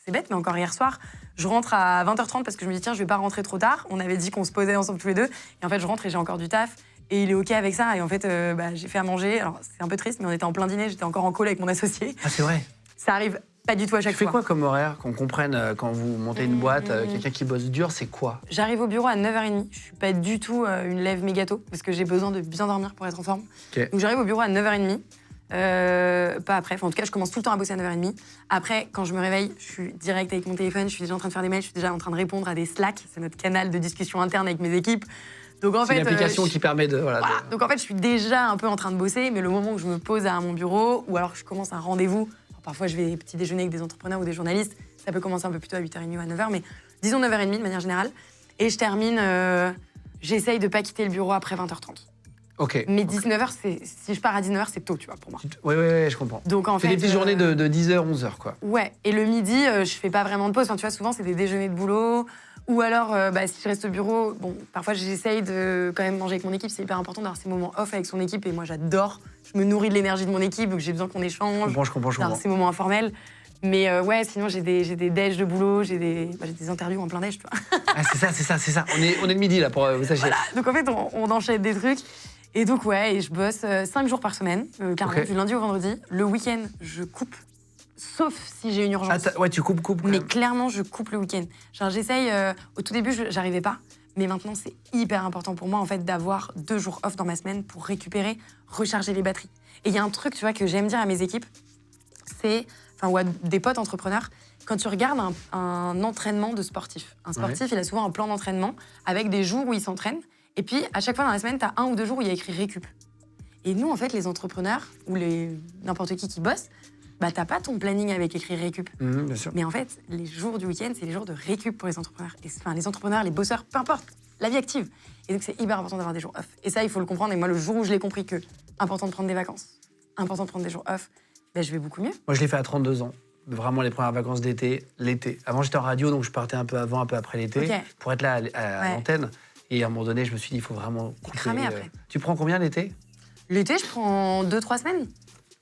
c'est bête, mais encore hier soir, je rentre à 20h30 parce que je me dis, tiens, je vais pas rentrer trop tard. On avait dit qu'on se posait ensemble tous les deux. Et en fait, je rentre et j'ai encore du taf. Et il est OK avec ça. Et en fait, j'ai fait à manger. Alors, c'est un peu triste, mais on était en plein dîner. J'étais encore en call avec mon associé. Ah, c'est vrai? Ça arrive pas du tout à chaque fois. Tu fais quoi comme horaire, qu'on comprenne quand vous montez une boîte, quelqu'un qui bosse dur, c'est quoi? J'arrive au bureau à 9h30. Je suis pas du tout une lève méga tôt parce que j'ai besoin de bien dormir pour être en forme. Okay. Donc j'arrive au bureau à 9h30. Pas après. Enfin, en tout cas, je commence tout le temps à bosser à 9h30. Après, quand je me réveille, je suis direct avec mon téléphone. Je suis déjà en train de faire des mails. Je suis déjà en train de répondre à des Slack. C'est notre canal de discussion interne avec mes équipes. Donc en fait, c'est une application qui permet de... Voilà. Donc en fait, je suis déjà un peu en train de bosser, mais le moment où je me pose à mon bureau, ou alors que je commence un rendez-vous, parfois je vais petit déjeuner avec des entrepreneurs ou des journalistes, ça peut commencer un peu plus tôt à 8h30 ou à 9h, mais disons 9h30 de manière générale. Et je termine, j'essaye de pas quitter le bureau après 20h30. Ok. Mais 19h, si je pars à 19h, c'est tôt, tu vois, pour moi. Oui, je comprends. Donc en fait, des petites journées de 10h, 11h, quoi. Ouais, et le midi, je fais pas vraiment de pause. Enfin, tu vois, souvent, c'est des déjeuners de boulot. Ou alors, si je reste au bureau, bon, parfois j'essaye de quand même manger avec mon équipe. C'est hyper important d'avoir ces moments off avec son équipe. Et moi, j'adore. Je me nourris de l'énergie de mon équipe, donc j'ai besoin qu'on échange. Je comprends. Ces moments informels. Mais sinon, j'ai des déj de boulot, j'ai des interviews en plein déj, tu vois. Ah, c'est ça. On est le midi, là, pour vous sachiez. Voilà. Donc, en fait, on enchaîne des trucs. Et donc, et je bosse 5 jours par semaine, clairement, du lundi au vendredi. Le week-end, je coupe. Sauf si j'ai une urgence. Ouais, tu coupes. Mais clairement, je coupe le week-end. Genre, j'essaye. Au tout début, j'arrivais pas. Mais maintenant, c'est hyper important pour moi, en fait, d'avoir 2 jours off dans ma semaine pour récupérer, recharger les batteries. Et il y a un truc, tu vois, que j'aime dire à mes équipes, ou à des potes entrepreneurs, quand tu regardes un entraînement de sportif. Un sportif, il a souvent un plan d'entraînement avec des jours où il s'entraîne. Et puis, à chaque fois dans la semaine, tu as 1 ou 2 jours où il y a écrit récup. Et nous, en fait, les entrepreneurs ou n'importe qui bosse, t'as pas ton planning avec écrit récup. Bien sûr. Mais en fait, les jours du week-end, c'est les jours de récup pour les entrepreneurs. Les entrepreneurs, les bosseurs, peu importe, la vie active. Et donc, c'est hyper important d'avoir des jours off. Et ça, il faut le comprendre. Et moi, le jour où je l'ai compris que important de prendre des vacances, important de prendre des jours off, je vais beaucoup mieux. Moi, je l'ai fait à 32 ans. Vraiment les premières vacances d'été, l'été. Avant, j'étais en radio, donc je partais un peu avant, un peu après l'été, pour être là à l'antenne. Et à un moment donné, je me suis dit, il faut vraiment... cramer après. Tu prends combien l'été? L'été, je prends 2-3 semaines.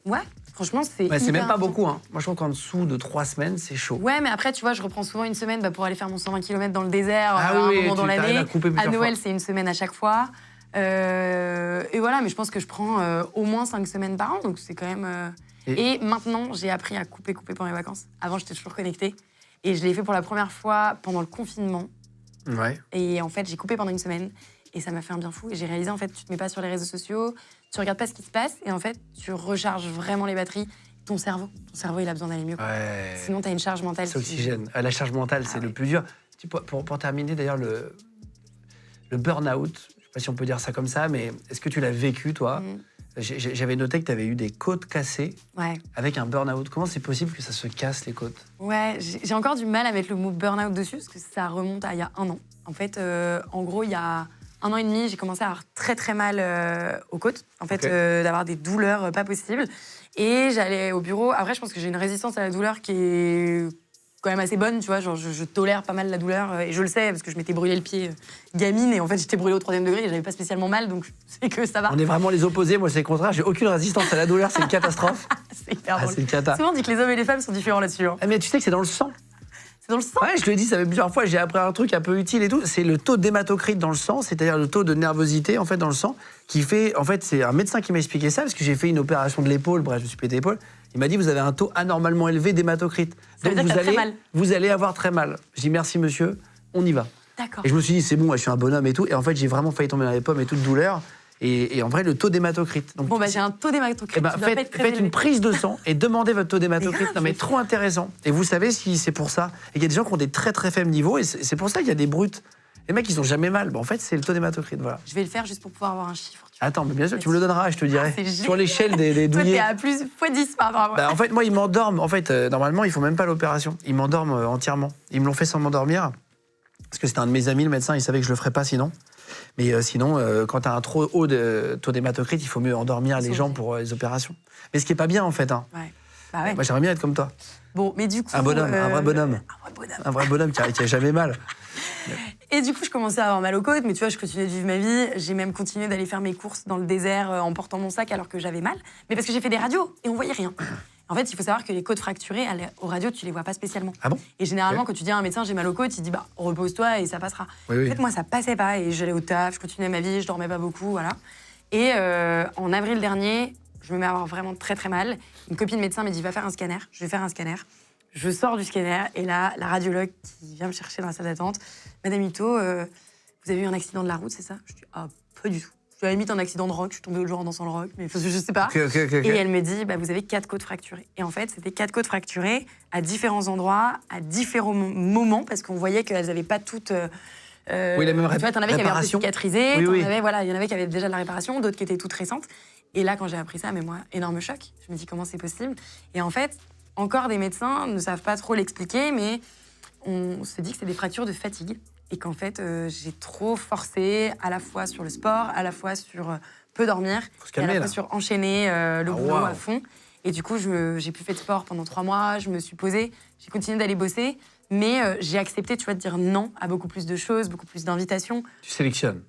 Ouais, franchement, c'est hyper c'est même pas important. beaucoup, hein. Moi, je trouve qu'en dessous de 3 semaines, c'est chaud. Ouais, mais après, tu vois, je reprends souvent une semaine pour aller faire mon 120 km dans le désert à un moment dans l'année. À Noël, c'est une semaine à chaque fois. Et voilà, mais je pense que je prends au moins 5 semaines par an, donc c'est quand même... Et maintenant, j'ai appris à couper pendant les vacances. Avant, j'étais toujours connectée. Et je l'ai fait pour la première fois pendant le confinement. Ouais. Et en fait, j'ai coupé pendant une semaine. Et ça m'a fait un bien fou. Et j'ai réalisé, en fait, tu te mets pas sur les réseaux sociaux, tu regardes pas ce qui se passe. Et en fait, tu recharges vraiment les batteries. Ton cerveau, il a besoin d'aller mieux. Ouais. Sinon, tu as une charge mentale. C'est oxygène. La charge mentale, c'est le plus dur. Pour terminer, d'ailleurs, le burn-out, je sais pas si on peut dire ça comme ça, mais est-ce que tu l'as vécu, toi? J'avais noté que tu avais eu des côtes cassées avec un burn-out. Comment c'est possible que ça se casse, les côtes? Ouais, j'ai encore du mal à mettre le mot burn-out dessus, parce que ça remonte à il y a 1 an. En fait, en gros, il y a 1 an et demi, j'ai commencé à avoir très très mal aux côtes, en fait, d'avoir des douleurs pas possibles. Et j'allais au bureau. Après, je pense que j'ai une résistance à la douleur qui est quand même assez bonne, tu vois. Genre, je tolère pas mal la douleur, et je le sais, parce que je m'étais brûlé le pied gamine, et en fait, j'étais brûlée au 3e degré, et j'avais pas spécialement mal, donc c'est que ça va. On est vraiment les opposés, moi c'est le contraire, j'ai aucune résistance à la douleur, c'est une catastrophe. C'est hyper drôle. C'est une cata. Souvent, on dit que les hommes et les femmes sont différents là-dessus. Hein. Mais tu sais que c'est dans le sang. C'est dans le sang? Ouais, je te le dis, ça fait plusieurs fois, j'ai appris un truc un peu utile et tout. C'est le taux d'hématocrite dans le sang, c'est-à-dire le taux de nervosité en fait dans le sang, qui fait, en fait, c'est un médecin qui m'a expliqué ça parce que j'ai fait une opération de l'épaule, bref, je me suis pété l'épaule. Il m'a dit vous avez un taux anormalement élevé d'hématocrite, donc vous allez avoir très mal. Je dis merci monsieur, on y va. D'accord. Et je me suis dit c'est bon, je suis un bonhomme et tout, et en fait j'ai vraiment failli tomber dans les pommes et toute douleur. Et en vrai, le taux d'hématocrite. Bon, bah, j'ai un taux d'hématocrite. Faites une prise de sang et demandez votre taux d'hématocrite. Non, mais trop intéressant. Et vous savez si c'est pour ça. Et il y a des gens qui ont des très très faibles niveaux, et c'est pour ça qu'il y a des brutes. Les mecs, ils ont jamais mal. Bon, en fait, c'est le taux d'hématocrite. Voilà. Je vais le faire juste pour pouvoir avoir un chiffre. Attends, mais bien sûr, tu me le donneras, je te dirai. Sur l'échelle des douillets. Toi, t'es à plus x10 par rapport à moi. Bah, en fait, moi, ils m'endorment. En fait, normalement, ils font même pas l'opération. Ils m'endorment entièrement. Ils me l'ont fait sans m'endormir. Parce que c'était un de mes amis, le médecin, il savait que je le ferais pas sinon. Mais sinon, quand tu as un trop haut taux d'hématocrite, il faut mieux endormir les gens pour les opérations. Mais ce qui est pas bien, en fait. Hein. Ouais. Bah ouais. Moi, j'aimerais bien être comme toi. Bon, mais du coup... Un bonhomme, un vrai bonhomme. Un vrai bonhomme qui a jamais mal. Et du coup, je commençais à avoir mal aux côtes, mais tu vois, je continuais de vivre ma vie. J'ai même continué d'aller faire mes courses dans le désert en portant mon sac alors que j'avais mal. Mais parce que j'ai fait des radios et on voyait rien. En fait, il faut savoir que les côtes fracturées, aux radios, tu les vois pas spécialement. Ah bon? Et généralement, quand tu dis à un médecin, j'ai mal aux côtes, il dit, bah, repose-toi et ça passera. Oui. En fait, moi, ça passait pas et j'allais au taf, je continuais ma vie, je dormais pas beaucoup, voilà. Et en avril dernier, je me mets à avoir vraiment très très mal. Une copine médecin me dit, va faire un scanner. Je vais faire un scanner. Je sors du scanner et là, la radiologue qui vient me chercher dans la salle d'attente, Madame Ito, vous avez eu un accident de la route, c'est ça? Je dis, ah, pas du tout. Je suis à la limite un accident de rock, je suis tombée l'autre jour en dansant le rock, mais je sais pas. Okay. Et elle me dit, bah, vous avez 4 côtes fracturées. Et en fait, c'était 4 côtes fracturées à différents endroits, à différents moments, parce qu'on voyait qu'elles n'avaient pas toutes... oui, la même tu vois, t'en avais qui avaient un peu cicatrisé, oui. il y en avait qui avaient déjà de la réparation, d'autres qui étaient toutes récentes. Et là, quand j'ai appris ça, mais moi, énorme choc. Je me dis, comment c'est possible? Et en fait, encore des médecins ne savent pas trop l'expliquer, mais on se dit que c'est des fractures de fatigue. Et qu'en fait, j'ai trop forcé à la fois sur le sport, à la fois sur peu dormir, calmer, à la fois là. sur enchaîner le boulot à fond. Et du coup, j'ai plus fait de sport pendant 3 mois, je me suis posée, j'ai continué d'aller bosser, mais j'ai accepté, tu vois, de dire non à beaucoup plus de choses, beaucoup plus d'invitations. Tu sélectionnes.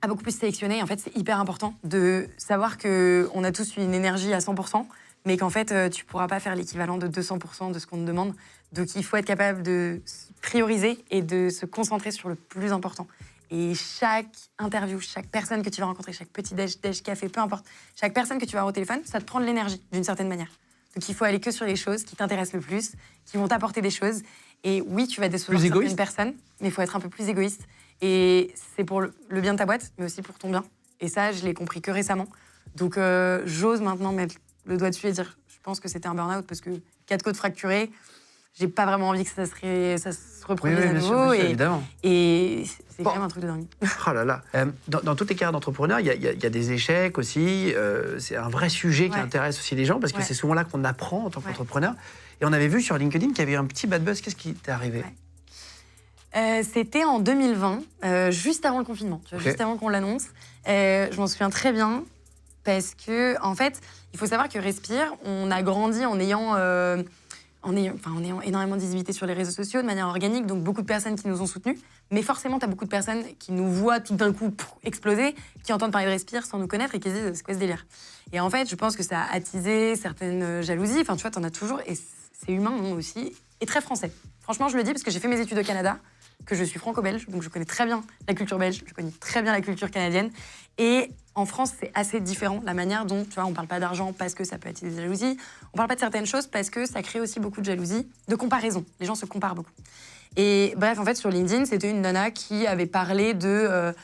À beaucoup plus sélectionner. En fait, c'est hyper important de savoir qu'on a tous une énergie à 100%, mais qu'en fait, tu pourras pas faire l'équivalent de 200% de ce qu'on te demande. Donc, il faut être capable de prioriser et de se concentrer sur le plus important. Et chaque interview, chaque personne que tu vas rencontrer, chaque petit déj, café, peu importe, chaque personne que tu vas avoir au téléphone, ça te prend de l'énergie, d'une certaine manière. Donc, il faut aller que sur les choses qui t'intéressent le plus, qui vont t'apporter des choses. Et oui, tu vas décevoir certaines personnes, mais il faut être un peu plus égoïste. Et c'est pour le bien de ta boîte, mais aussi pour ton bien. Et ça, je l'ai compris que récemment. Donc, j'ose maintenant mettre le doigt dessus et dire, je pense que c'était un burn-out parce que 4 côtes fracturées, j'ai pas vraiment envie que ça se reproduise à nouveau. Bien sûr, évidemment. Et c'est quand même un truc de dingue. Oh là là. Dans toutes les carrières d'entrepreneurs, il y a des échecs aussi. C'est un vrai sujet qui intéresse aussi les gens parce que c'est souvent là qu'on apprend en tant qu'entrepreneur. Et on avait vu sur LinkedIn qu'il y avait eu un petit bad buzz. Qu'est-ce qui t'est arrivé? C'était en 2020, juste avant le confinement, tu vois, juste avant qu'on l'annonce. Je m'en souviens très bien parce que, en fait, il faut savoir que Respire, on a grandi en ayant énormément de visibilité sur les réseaux sociaux de manière organique, donc beaucoup de personnes qui nous ont soutenus. Mais forcément, tu as beaucoup de personnes qui nous voient tout d'un coup exploser, qui entendent parler de Respire sans nous connaître et qui se disent « c'est quoi ce délire ?» Et en fait, je pense que ça a attisé certaines jalousies. Enfin, tu vois, t'en as toujours, et c'est humain aussi, et très français. Franchement, je le dis parce que j'ai fait mes études au Canada. que je suis franco-belge, donc je connais très bien la culture belge, je connais très bien la culture canadienne. Et en France, c'est assez différent, la manière dont, tu vois, on parle pas d'argent parce que ça peut attiser des jalousies, on parle pas de certaines choses parce que ça crée aussi beaucoup de jalousie, de comparaison. Les gens se comparent beaucoup. Et bref, en fait, sur LinkedIn, c'était une nana qui avait parlé de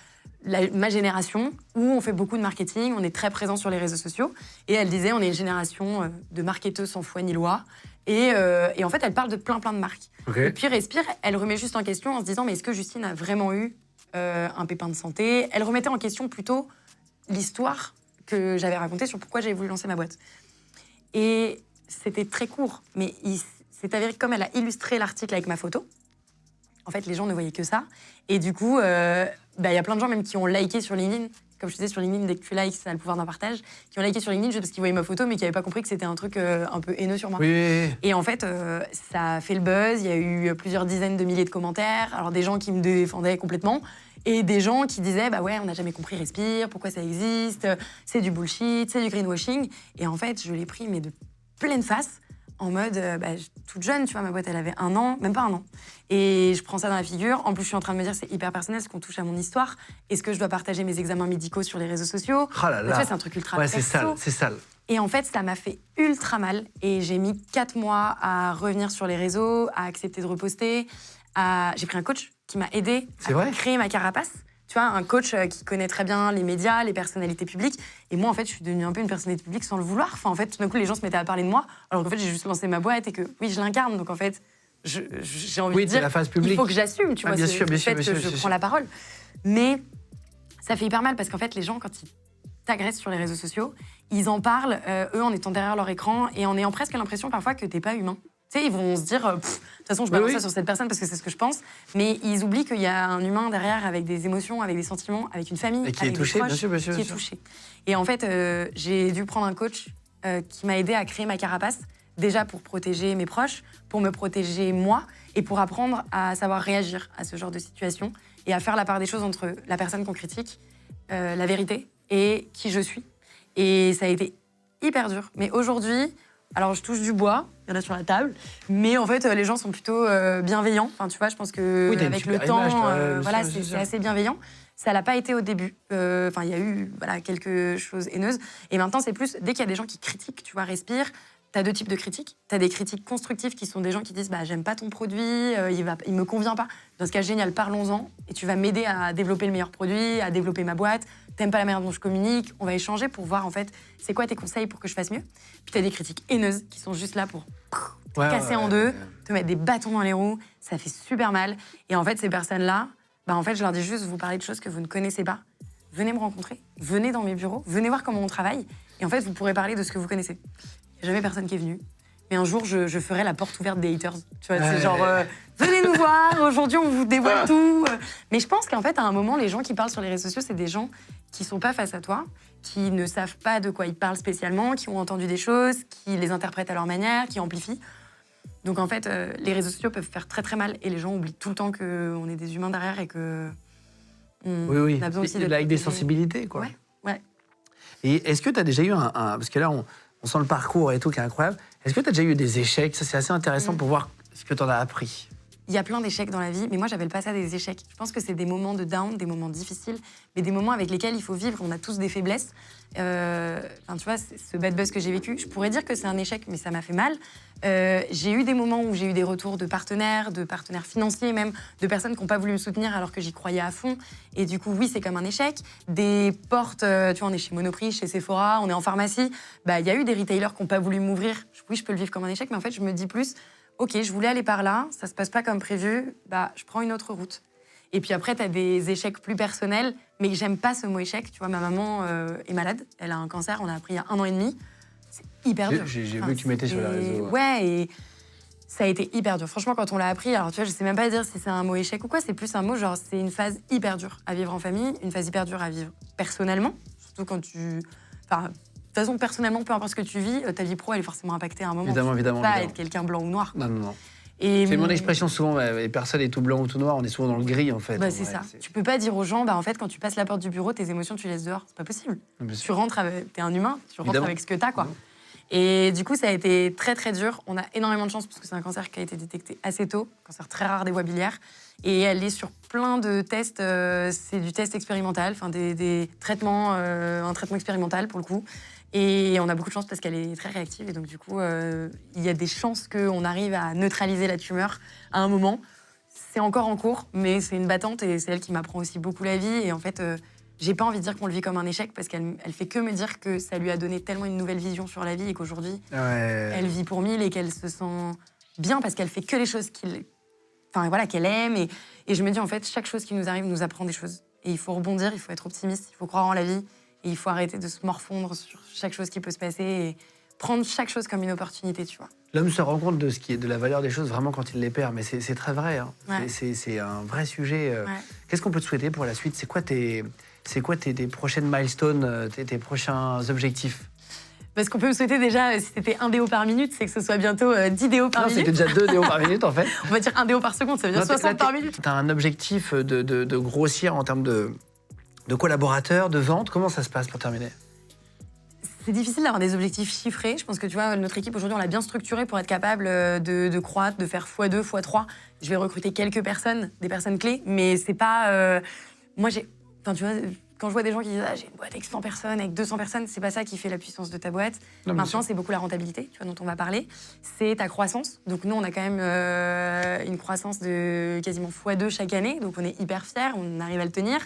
ma génération, où on fait beaucoup de marketing, on est très présent sur les réseaux sociaux. Et elle disait, on est une génération de marketeuses sans foi ni loi. Et en fait, elle parle de plein de marques. Okay. Et puis Respire, elle remet juste en question en se disant, mais est-ce que Justine a vraiment eu un pépin de santé? Elle remettait en question plutôt l'histoire que j'avais racontée sur pourquoi j'avais voulu lancer ma boîte. Et c'était très court, mais il s'est avéré que comme elle a illustré l'article avec ma photo, en fait, les gens ne voyaient que ça. Et du coup, y a plein de gens même qui ont liké sur LinkedIn. Comme je te disais, sur LinkedIn, dès que tu likes, ça a le pouvoir d'un partage. Qui ont liké sur LinkedIn juste parce qu'ils voyaient ma photo, mais qui n'avaient pas compris que c'était un truc un peu haineux sur moi. Oui. Et en fait, ça a fait le buzz. Il y a eu plusieurs dizaines de milliers de commentaires. Alors, des gens qui me défendaient complètement. Et des gens qui disaient, bah ouais, on n'a jamais compris Respire, pourquoi ça existe, c'est du bullshit, c'est du greenwashing. Et en fait, je l'ai pris, mais de pleine face. En mode, toute jeune, tu vois, ma boîte, elle avait 1 an, même pas 1 an. Et je prends ça dans la figure. En plus, je suis en train de me dire, c'est hyper personnel, parce qu'on touche à mon histoire. Est-ce que je dois partager mes examens médicaux sur les réseaux sociaux? Oh là là. Tu vois, c'est un truc ultra perso. C'est sale. Et en fait, ça m'a fait ultra mal. Et j'ai mis 4 mois à revenir sur les réseaux, à accepter de reposter. J'ai pris un coach qui m'a aidé à créer ma carapace. Tu vois, un coach qui connaît très bien les médias, les personnalités publiques. Et moi, en fait, je suis devenue un peu une personnalité publique sans le vouloir. Enfin, en fait, tout d'un coup, les gens se mettaient à parler de moi, alors qu'en fait, j'ai juste lancé ma boîte et que, oui, je l'incarne. Donc, en fait, j'ai envie de dire, la phase publique. Il faut que j'assume, tu vois, bien sûr, que je prends la parole. Mais ça fait hyper mal parce qu'en fait, les gens, quand ils t'agressent sur les réseaux sociaux, ils en parlent, eux, en étant derrière leur écran et en ayant presque l'impression parfois que t'es pas humain. Tu sais, ils vont se dire, de toute façon, je balance ça sur cette personne parce que c'est ce que je pense, mais ils oublient qu'il y a un humain derrière avec des émotions, avec des sentiments, avec une famille, et qui avec est touché, des proches, bien sûr. touché. Et en fait, j'ai dû prendre un coach qui m'a aidé à créer ma carapace, déjà pour protéger mes proches, pour me protéger moi, et pour apprendre à savoir réagir à ce genre de situation, et à faire la part des choses entre la personne qu'on critique, la vérité, et qui je suis. Et ça a été hyper dur. Mais aujourd'hui, alors je touche du bois, il y en a sur la table, mais en fait les gens sont plutôt bienveillants. Enfin tu vois, je pense que avec le temps, c'est assez bienveillant. Ça l'a pas été au début. Enfin il y a eu quelque chose haineuse. Et maintenant c'est plus dès qu'il y a des gens qui critiquent, tu vois, Respire. T'as 2 types de critiques. T'as des critiques constructives qui sont des gens qui disent j'aime pas ton produit, il me convient pas. Dans ce cas génial, parlons-en et tu vas m'aider à développer le meilleur produit, à développer ma boîte. T'aimes pas la manière dont je communique, on va échanger pour voir en fait c'est quoi tes conseils pour que je fasse mieux. Puis t'as des critiques haineuses qui sont juste là pour te casser en deux, te mettre des bâtons dans les roues. Ça fait super mal. Et en fait ces personnes-là, en fait je leur dis juste vous parlez de choses que vous ne connaissez pas. Venez me rencontrer, venez dans mes bureaux, venez voir comment on travaille. Et en fait vous pourrez parler de ce que vous connaissez. Il n'y a jamais personne qui est venu. Mais un jour, je ferai la porte ouverte des haters. Tu vois, c'est genre, venez nous voir, aujourd'hui, on vous dévoile tout. Mais je pense qu'en fait, à un moment, les gens qui parlent sur les réseaux sociaux, c'est des gens qui sont pas face à toi, qui ne savent pas de quoi ils parlent spécialement, qui ont entendu des choses, qui les interprètent à leur manière, qui amplifient. Donc en fait, les réseaux sociaux peuvent faire très très mal et les gens oublient tout le temps qu'on est des humains derrière et que on a besoin aussi avec des sensibilités, quoi. Ouais. Et est-ce que tu as déjà eu parce que là, on sent le parcours et tout qui est incroyable. Est-ce que tu as déjà eu des échecs? Ça, c'est assez intéressant pour voir ce que tu en as appris. Il y a plein d'échecs dans la vie, mais moi, j'appelle pas ça des échecs. Je pense que c'est des moments de down, des moments difficiles, mais des moments avec lesquels il faut vivre. On a tous des faiblesses. Tu vois, ce bad buzz que j'ai vécu, je pourrais dire que c'est un échec, mais ça m'a fait mal. J'ai eu des moments où j'ai eu des retours de partenaires financiers même, de personnes qui n'ont pas voulu me soutenir alors que j'y croyais à fond. Et du coup, oui, c'est comme un échec. Des portes, tu vois, on est chez Monoprix, chez Sephora, on est en pharmacie. Il y a eu des retailers qui n'ont pas voulu m'ouvrir. Oui, je peux le vivre comme un échec, mais en fait, je me dis plus, ok, je voulais aller par là, ça se passe pas comme prévu, je prends une autre route. Et puis après, tu as des échecs plus personnels, mais j'aime pas ce mot échec. Tu vois, ma maman est malade, elle a un cancer, on a appris il y a 1 an et demi. C'est hyper dur. J'ai vu que tu mettais sur les réseaux. Ouais, et ça a été hyper dur. Franchement, quand on l'a appris, alors tu vois, je sais même pas dire si c'est un mot échec ou quoi, c'est plus un mot genre, c'est une phase hyper dure à vivre en famille, une phase hyper dure à vivre personnellement, surtout quand tu... De toute façon, personnellement, peu importe ce que tu vis, ta vie pro, elle est forcément impactée à un moment. Évidemment. Tu peux pas être quelqu'un blanc ou noir. Non. Et c'est mon expression souvent, personne n'est tout blanc ou tout noir, on est souvent dans le gris en fait. C'est ça. Tu peux pas dire aux gens, en fait, quand tu passes la porte du bureau, tes émotions, tu les laisses dehors. C'est pas possible. Tu rentres, t'es un humain, tu rentres avec ce que t'as, quoi. Et du coup, ça a été très, très dur. On a énormément de chance parce que c'est un cancer qui a été détecté assez tôt, cancer très rare des voies biliaires. Et elle est sur plein de tests. C'est du test expérimental, enfin des traitements, un traitement expérimental pour le coup. Et on a beaucoup de chance parce qu'elle est très réactive. Et donc, du coup, il y a des chances qu'on arrive à neutraliser la tumeur à un moment. C'est encore en cours, mais c'est une battante et c'est elle qui m'apprend aussi beaucoup la vie. Et en fait, j'ai pas envie de dire qu'on le vit comme un échec parce qu'elle fait que me dire que ça lui a donné tellement une nouvelle vision sur la vie et qu'aujourd'hui, elle vit pour 1000 et qu'elle se sent bien parce qu'elle fait que les choses qu'elle aime. Et je me dis, en fait, chaque chose qui nous arrive nous apprend des choses. Et il faut rebondir, il faut être optimiste, il faut croire en la vie et il faut arrêter de se morfondre sur chaque chose qui peut se passer et prendre chaque chose comme une opportunité, tu vois. L'homme se rend compte de ce qui est de la valeur des choses vraiment quand il les perd, mais c'est très vrai. Hein. Ouais. C'est un vrai sujet. Ouais. Qu'est-ce qu'on peut te souhaiter pour la suite? C'est quoi tes prochaines milestones, tes prochains objectifs? Parce qu'on peut me souhaiter déjà, si c'était 1 déo par minute, c'est que ce soit bientôt 10 déos par minute. C'était déjà 2 déos par minute en fait. On va dire 1 déo par seconde, ça veut dire 60 par minute. Tu as un objectif de grossir en termes de collaborateurs, de ventes. Comment ça se passe pour terminer? C'est difficile d'avoir des objectifs chiffrés. Je pense que tu vois, notre équipe aujourd'hui, on l'a bien structurée pour être capable de croître, de faire x2, x3. Je vais recruter quelques personnes, des personnes clés, mais c'est pas. Moi, enfin, tu vois, quand je vois des gens qui disent j'ai une boîte avec 100 personnes, avec 200 personnes, c'est pas ça qui fait la puissance de ta boîte. Non, maintenant, c'est beaucoup la rentabilité, tu vois, dont on va parler. C'est ta croissance. Donc nous, on a quand même une croissance de quasiment x2 chaque année. Donc on est hyper fiers, on arrive à le tenir.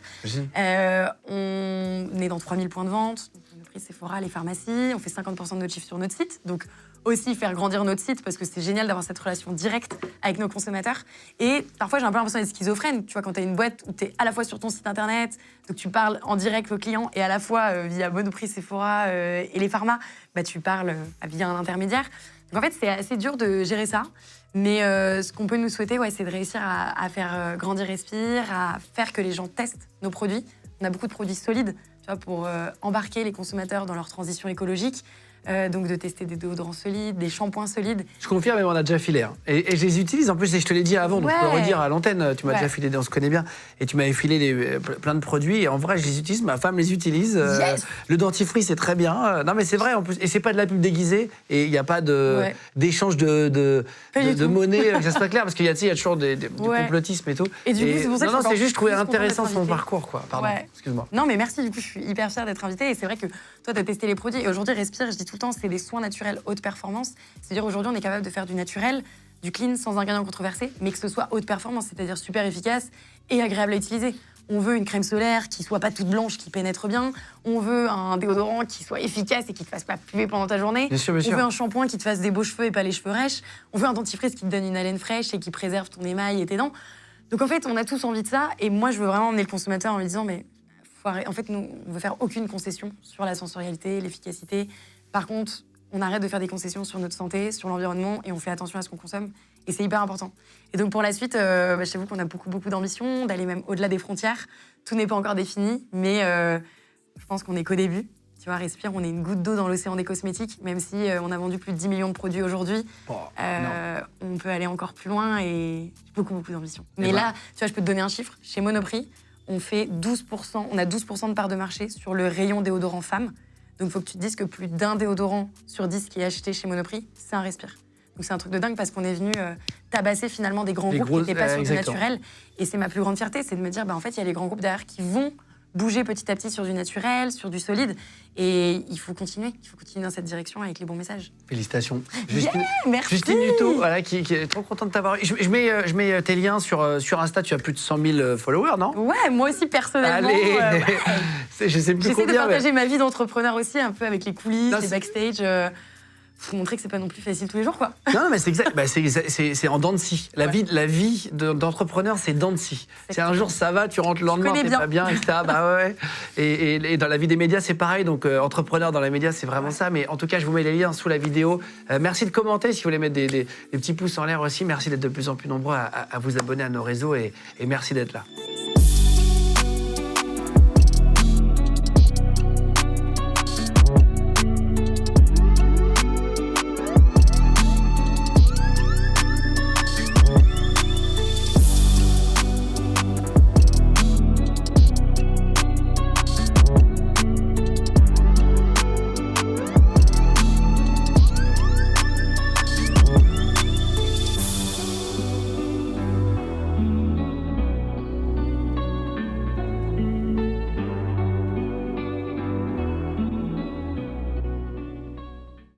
On est dans 3000 points de vente. Sephora, les pharmacies, on fait 50% de notre chiffre sur notre site. Donc aussi faire grandir notre site parce que c'est génial d'avoir cette relation directe avec nos consommateurs. Et parfois, j'ai un peu l'impression d'être schizophrène. Tu vois, quand tu as une boîte où tu es à la fois sur ton site internet, donc tu parles en direct aux clients et à la fois via Monoprix, Sephora et les pharmas, bah, tu parles via un intermédiaire. Donc en fait, c'est assez dur de gérer ça. Mais ce qu'on peut nous souhaiter, c'est de réussir à faire grandir Respire, à faire que les gens testent nos produits. On a beaucoup de produits solides, tu vois, pour embarquer les consommateurs dans leur transition écologique. Donc de tester des déodorants solides, des shampoings solides. Je confirme, mais on a déjà filé. Hein. Et je les utilise en plus, et je te l'ai dit avant, donc je peux le redire à l'antenne. Tu m'as déjà filé, on se connaît bien. Et tu m'avais filé plein de produits. Et en vrai, je les utilise, ma femme les utilise. Yes. Le dentifrice, c'est très bien. Non, mais c'est vrai en plus. Et c'est pas de la pub déguisée. Et il n'y a pas d'échange de monnaie, que ça soit clair. Parce qu'il y a toujours du complotisme et tout. Et du coup, c'est pour ça que c'est juste, je trouvais intéressant son parcours, quoi. Pardon, excuse-moi. Non, mais merci, du coup, je suis hyper fière d'être invitée. Et c'est vrai que toi, tu as testé les produits. Et aujourd'hui, Respire, je dis tout le temps, c'est des soins naturels haute performance. C'est-à-dire aujourd'hui, on est capable de faire du naturel, du clean, sans ingrédients controversés, mais que ce soit haute performance, c'est-à-dire super efficace et agréable à utiliser. On veut une crème solaire qui soit pas toute blanche, qui pénètre bien. On veut un déodorant qui soit efficace et qui te fasse pas puer pendant ta journée. Bien sûr. On veut un shampoing qui te fasse des beaux cheveux et pas les cheveux rêches. On veut un dentifrice qui te donne une haleine fraîche et qui préserve ton émail et tes dents. Donc en fait, on a tous envie de ça. Et moi, je veux vraiment emmener le consommateur en lui disant, mais en fait, nous, on veut faire aucune concession sur la sensorialité, l'efficacité. Par contre, on arrête de faire des concessions sur notre santé, sur l'environnement, et on fait attention à ce qu'on consomme. Et c'est hyper important. Et donc pour la suite, je t'avoue qu'on a beaucoup d'ambition, d'aller même au-delà des frontières. Tout n'est pas encore défini, mais je pense qu'on est qu'au début. Tu vois, Respire, on est une goutte d'eau dans l'océan des cosmétiques, même si on a vendu plus de 10 millions de produits aujourd'hui. On peut aller encore plus loin et beaucoup d'ambition. Mais là, tu vois, je peux te donner un chiffre. Chez Monoprix, on fait 12%, on a 12% de part de marché sur le rayon déodorant femme. Donc, il faut que tu te dises que plus d'un déodorant sur 10 qui est acheté chez Monoprix, c'est un Respire. Donc, c'est un truc de dingue parce qu'on est venu tabasser finalement des grands groupes qui n'étaient pas sur du naturel. Et c'est ma plus grande fierté, c'est de me dire, en fait, il y a les grands groupes derrière qui vont bouger petit à petit sur du naturel, sur du solide. Et il faut continuer dans cette direction avec les bons messages. Félicitations. Merci. Justine Hutto, voilà, qui est trop contente de t'avoir. Je mets tes liens sur Insta, tu as plus de 100 000 followers, non? Ouais, moi aussi personnellement. Allez, je sais plus combien. J'essaie de partager ma vie d'entrepreneur aussi, un peu avec les coulisses, les backstage. Faut montrer que c'est pas non plus facile tous les jours, quoi. Non, mais c'est exact. C'est en dents de scie. La vie d'entrepreneur, c'est dents de scie. C'est un jour ça va, tu rentres le lendemain, t'es pas bien, etc. Et dans la vie des médias, c'est pareil. Donc entrepreneur dans les médias, c'est vraiment ça. Mais en tout cas, je vous mets les liens sous la vidéo. Merci de commenter si vous voulez mettre des petits pouces en l'air aussi. Merci d'être de plus en plus nombreux à vous abonner à nos réseaux et merci d'être là.